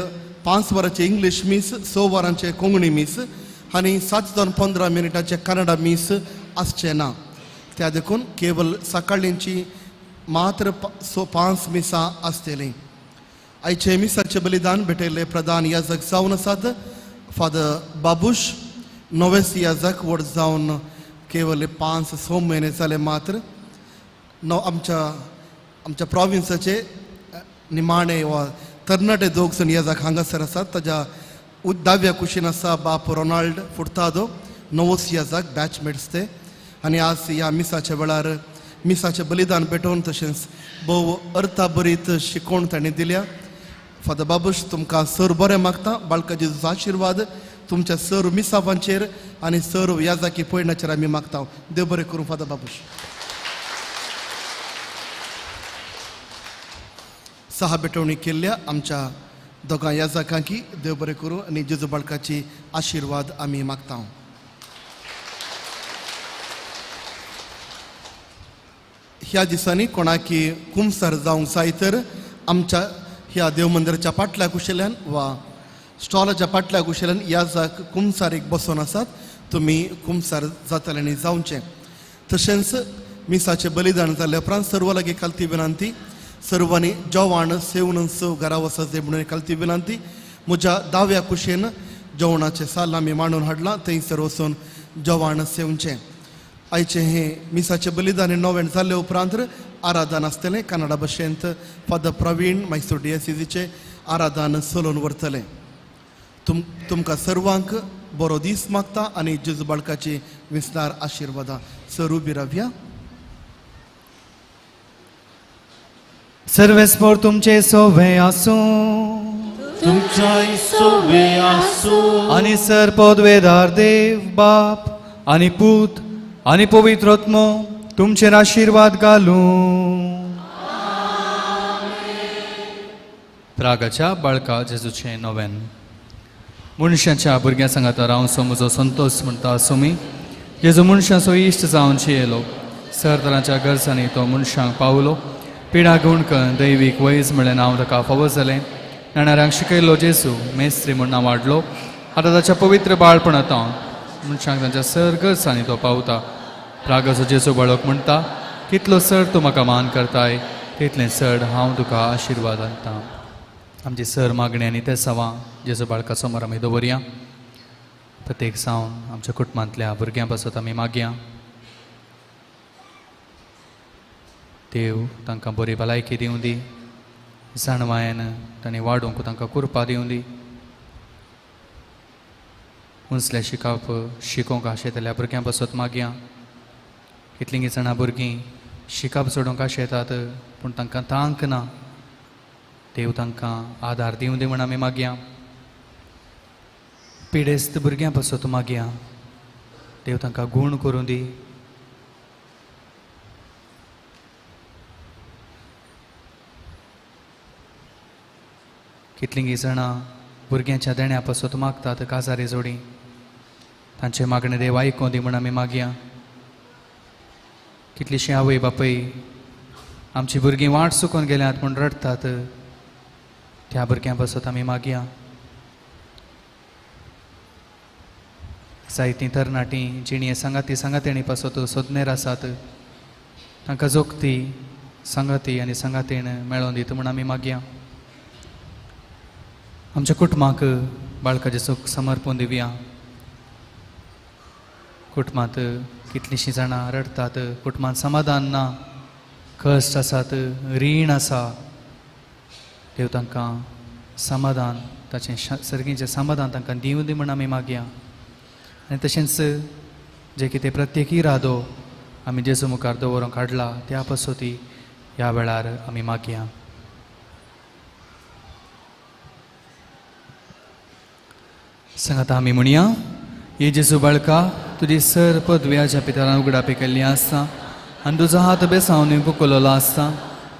5 वरांचे इंग्लीश मीस, 6 वरांचे कोंकणी मीस आनी 7:15 कन्नडा मीस आसचे ना. त्या देखून केवळ सकाळींची मात्र 5 मिसां आसतलीं. आयचे मिसाचे बलिदान भेटयल्ले प्रधान याजक जावन आसात फादर बाबूश. नोवेस याजक व्हड जावन केवळ 5-6 म्हयने जाले. मात्र आमच्या प्रॉविन्साचे निमाणे वा तरणाटे 2 जण याजक हांगासर आसात. ताज्या 10व्या कुशीन आसा बाप रोनाल्ड फुर्तादो, नवोस याजक बॅचमेट्स ते. आनी आज ह्या मिसाच्या वेळार मिसाचें बलिदान भेटोवन तशेंच भोव अर्था बरीत शिकोवण तांणी दिल्या. फादर बाबूश तुमकां सर बरें मागता. बाळका जेजूचो आशिर्वाद तुमच्या सर मिसावांचेर आनी सर याजाकी पयणाचेर आमी मागता. देव बरें करूं फादर बाबूश. 6 भेटवणी केल्ल्या आमच्या दोगां याजकांकी देव बरें करूं आनी जेजू बाळकाची आशिर्वाद आमी मागता. ह्या दिसांनी कोणाकी कुमसार जावंक जाय तर आमच्या ह्या देव मंदिराच्या फाटल्या कुशेल्यान वा स्टॉलाच्या फाटल्या कुशेल्यान याजक कुमसारीक बसून आसात. तुमी कुमसार जातले आनी जावचें. तशेंच मिसाचें बलिदान जाल्या उपरांत सर्व लागीं कालती विनंती. सर्वांनी जेवण सेवन घरा वचचे म्हणून कालती विनंती. म्हज्या 10व्या कुशेन जेवणाचें साल आमी मांडून हाडलां. थंयसर वचून जेवण सेवचें. आयचें हें मिसाचें बलिदान 9 जाल्ले उपरांत आराधन आसतलें. कन्नडा भाशेंत फादर प्रवीण मैसूर DSCचे आराधन चलोवन व्हरतलें. तुमकां सर्वांक बरो दीस मागता आनी जेजू बाळकाची विस्तार आशिर्वादां. सर उबी रावया. सर्वेस्पर तुमचे सोवे आसूं तुमच्या सोबे आसूं आनी सर पदवेदार देव बाप आनी पूत आनी पवित्र आत्मो तुमचेर आशिर्वाद घालूं. प्रागाच्या बाळका जेजूचें नोवेन. मनशाच्या भुरग्यां सांगात रावचो म्हजो संतोश म्हणटा सुमी. जेजू मनशाचो इश्ट जावन येयलो. सरतरांच्या गरजांनी तो मनशांक पावलो. पिडा गुणकन दैवीक वैज म्हणलें नांव ताका फावो जालें. नाणाऱ्यांक शिकयल्लो जेजू मेस्त्री म्हूण नांव वाडलो. आतां ताच्या पवित्र बाळपणांत मनशांक तांच्या सर गरजांनी तो पावता. प्रागाचो जेजू बाळक म्हणटा कितलो चड तूं म्हाका मान करताय तितलें चड हांव तुका आशिर्वाद दितां. आमची सर मागणी आनी ते सवां जेजू बाळका समोर आमी दवरया. प्रत्येक सावन आमच्या कुटुंबांतल्या भुरग्यां पासत आमी मागया. देव तांकां बरी भलायकी दिवं दी. जाणवायेन तांणी वाडूंक तांकां कुरपा दिवं दी. उंचले शिकप शिकोवंक आशेतल्या भुरग्यां पासत मागया. कितलींय जाणां भुरगीं शिकप सोडूंक आशेतात पूण तांकां तांक ना. देव तांकां आदार दिवं दी म्हूण आमी मागया. पिडेस्त भुरग्यां पासत मागया. देव तांकां गूण करूं दी. कितलींय जाणां भुरग्यांच्या देण्या पासत मागतात काजारी जोडी. तांचे मागणें देव आयकूं दी म्हूण आमी मागया. कितलींशीं आवय बापय आमची भुरगीं वाट चुकून गेल्यात म्हूण रडतात. त्या भुरग्यां पासत आमी मागया. जायतीं तरणाटीं जिणीं सांगाती पासत सोदनेर आसात. तांकां जोगती सांगाती आनी सांगातीण मेळोवन दिता म्हूण आमी मागया. आमच्या कुटुंबाक बाळका जेसूक समर्पून दिवया. कुटुंबात कितलींशीं जाणां रडतात, कुटुंबात समाधान ना, कश्ट आसात, रीण आसा. देव तांकां समाधान, ताचें सर्गीचें समाधान तांकां दिवं दी म्हण आमी मागया. आनी तशेंच जे कितें प्रत्येक इरादो आमी जेजू मुखार दवरूंक हाडला त्या पसोती ह्या वेळार आमी मागया. सांगात आमी म्हणया, हे जेजू बाळका, तुजी सर पदवी हाच्या पितरान उगडापी केल्ली आसता आनी तुजो हात बेसावन बुकलोलो आसता.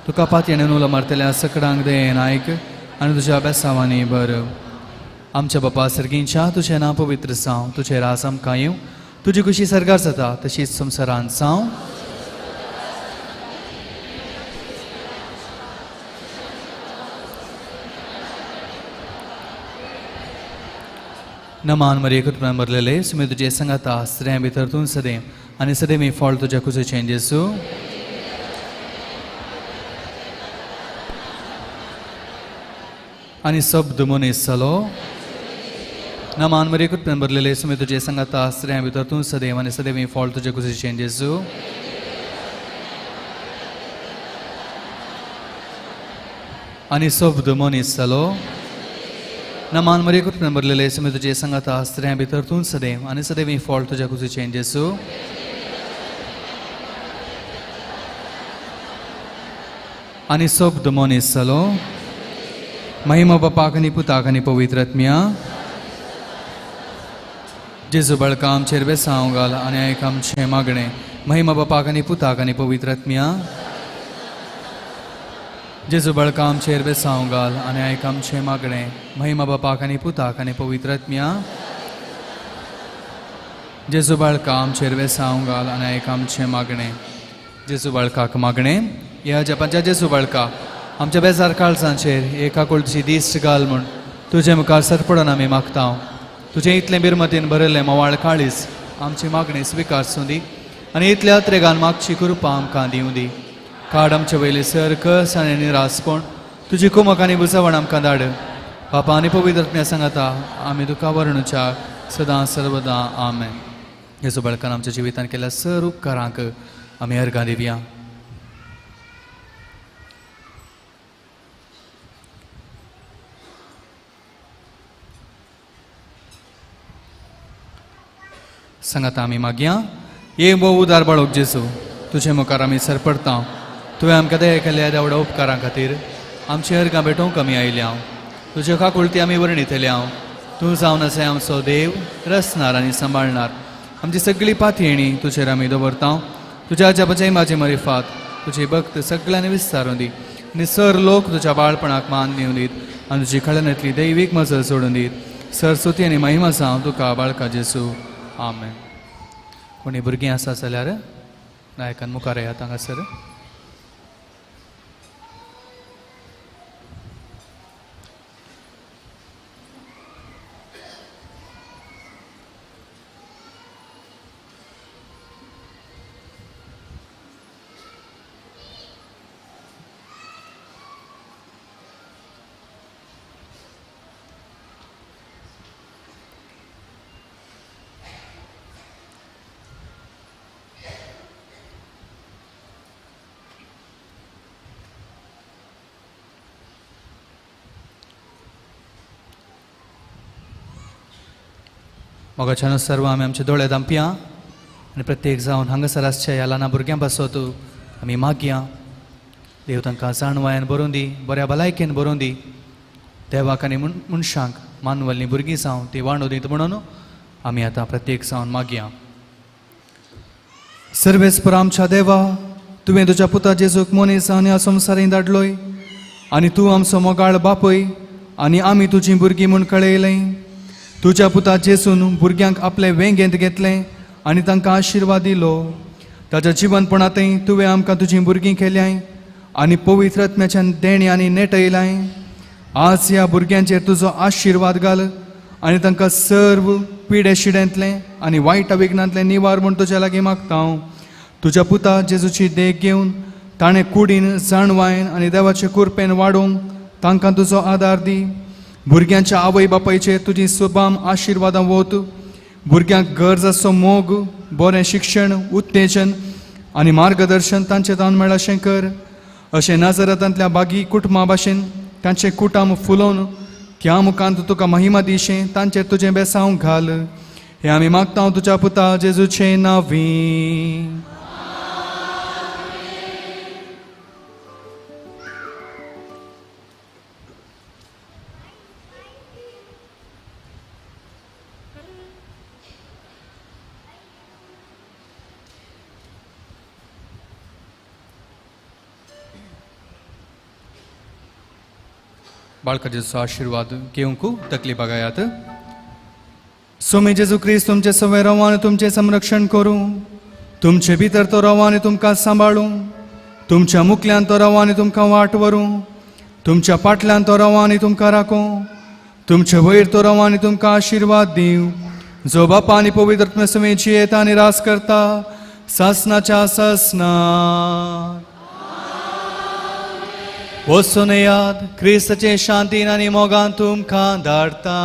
तुका पातयेन उलो मारतल्या सकडांक देन आयक आनी तुज्या बेसावांनी बर. आमच्या बापा सर्गींच्या तुजें नांव पवित्र जावं, तुजें रास आमकां येवं, तुजी खुशी सरकार जाता तशीच संवसारांत जावं. नमान मरे कुटुंबान भरलेले सुमे तुजे संगाता स्त्रियां भितर तूं सदैव आनी सदैव मी फळ तुज्या कुशीचें जेजू. आनी शब्द मनीस जालो. नमान मरे कुटुंबान भरलेले सुमे तुजे संगाता स्त्रियां भितर तूं सदैव आनी सदैव मी फळ तुज्या कुशीचें जेजू. आनी शब्द मनीस जालो. नमान मरे कुटुंबान भरलेले सुमे तुजे संगाता स्त्रियां भितर तूं सदैव आनी सदैव मी फळ तुज्या कुशीचें जेजू. आनी शब्द मनीस जालो. महिमा बापाक आनी पुताक आनी पवित्र आत्म्या. जेजू बाळका आमचेर बेसांव घाल आनी आयक आमचें मागणें. महिमा बापाक आनी पुताक आनी पवित्र आत्म्या. जेजू बाळका आमचेर बेसांव घाल आनी आयक आमचें मागणें. महिमा बापाक आनी पुताक आनी पवित्र आत्म्या. जेजू बाळका आमचेर बेसांव घाल आनी आयक आमचें मागणें. जेजू बाळकाक मागणें. ह्या जपाच्या जेजू बाळका आमच्या बेजार काळजांचेर एका कोळची दिश्ट घाल म्हूण तुजे मुखार सरपडून आमी मागता. तुजें इतलें बिरमतीन भरिल्लें मोवाळ काळीज आमची मागणी स्विकारसूं दी आनी इतल्या त्रेगान मागची कृपा आमकां दिवं दी. काड आमचे वयले सर कस आनी निरासपण तुजी कुमक आनी बुजवण आमकां धाड. बापा आनी पवित्र आत्म्या सांगाता आमी तुका वर्णुच्या सदां सर्वदा आमेन. जेजू बाळकान आमच्या जिवितान केल्या सर उपकारांक आमी अर्गां दिवया. सांगात आमी मागया. ये बो उदार बाळोक जेजू, तुजे मुखार आमी सरपडता. तुवें आमकां दया केल्या देवडा उपकारां खातीर आमची अर्गां भेटोवंक आमी आयल्या. तुजे काकुळती आमी वर्णितल्या. तूं जावन आसा आमचो देव, रचणार आनी सांबाळणार. आमची सगळी पातयेणी तुजेर आमी दवरता. तुज्या जपाचे म्हाजे मरिफात तुजी भक्त सगळ्यांनी विस्तारून दी आनी सर लोक तुज्या बाळपणाक मान दिवन दीत आनी तुजी खळ्यांतली दैवीक मजल सोडून दीत. सरस्वती आनी महिमा जावं तुका बाळका जेजू. आमेन. कोणी भुरगीं आसा जाल्यार नायकान मुखार येयात हांगासर. मोगाच्यान सर्व आमी आमचे दोळे धांपया आनी प्रत्येक जावन हांगासर आसचे ह्या ल्हान भुरग्यां पासत आमी मागया. देव तांकां जाणवायेन बरोवन दी, बऱ्या भलायकेन बरोवन दी. देवाक आनी मनशांक मानवल्लीं भुरगीं जावं ती वांडो दीत म्हणून आमी आतां प्रत्येक जावन मागया. सर्वेस्पर आमच्या देवा, तुवें तुज्या पुता जेजूक मनीस आनी ह्या संवसारीं धाडलोय आनी तूं आमचो मोगाळ बापय आनी आमी तुजीं भुरगीं म्हूण कळयलें. तुज्या पुता जेजून भुरग्यांक आपले वेंगेंत घेतलें आनी तांकां आशिर्वाद दिलो. ताच्या जिवनपणांतय तुवें आमकां तुजीं भुरगीं केल्याय आनी पवित्र आत्म्याच्यान देण्यांनी नेटयलाय. आज ह्या भुरग्यांचेर तुजो आशिर्वाद घाल आनी तांकां सर्व पिडे शिड्यांतलें आनी वायट विघ्नांतलें निवार म्हूण तुज्या लागीं मागता. तुज्या पुता जेजूची देख घेवन ताणें कुडीन जाणवायन आनी देवाचे कृपेन वाडोवंक तांकां तुजो आदार दी. भुरग्यांच्या आवय बापायचेर तुजी सुबाम आशिर्वादां वोत. भुरग्यांक गरज आसो मोग, बरें शिक्षण, उत्तेजन आनी मार्गदर्शन तांचे तान मेळ्ळें अशें कर. अशें नाजरांतल्या बागी कुटुंबा भाशेन तांचे कुटाम फुलोवन त्या मुखांत तुका महिमा दिशें तांचेर तुजें बेसांव घाल. हे आमी मागता तुज्या पुता जेजूचे नांवी. बाळका जेजूचो आशिर्वाद घेवंक तकली बगायात. सोमे जेजू क्रिस्त तुमचे सवय रावो आनी तुमचें संरक्षण करूं. तुमचे भितर तो रावो आनी तुमकां सांबाळूं. तुमच्या मुखल्यान तो रावो आनी तुमकां वाट व्हरूं. तुमच्या फाटल्यान तो रावो आनी तुमकां राखूं. तुमचे वयर तो रावो आनी तुमकां आशिर्वाद दिवं. जो बापा आनी पवित्र आत्मे समेत येता आनी रास करता सासनाच्या सासनात. वचून याद क्रिस्ताचे शांतीन आनी मोगान तुमकां धाडटा.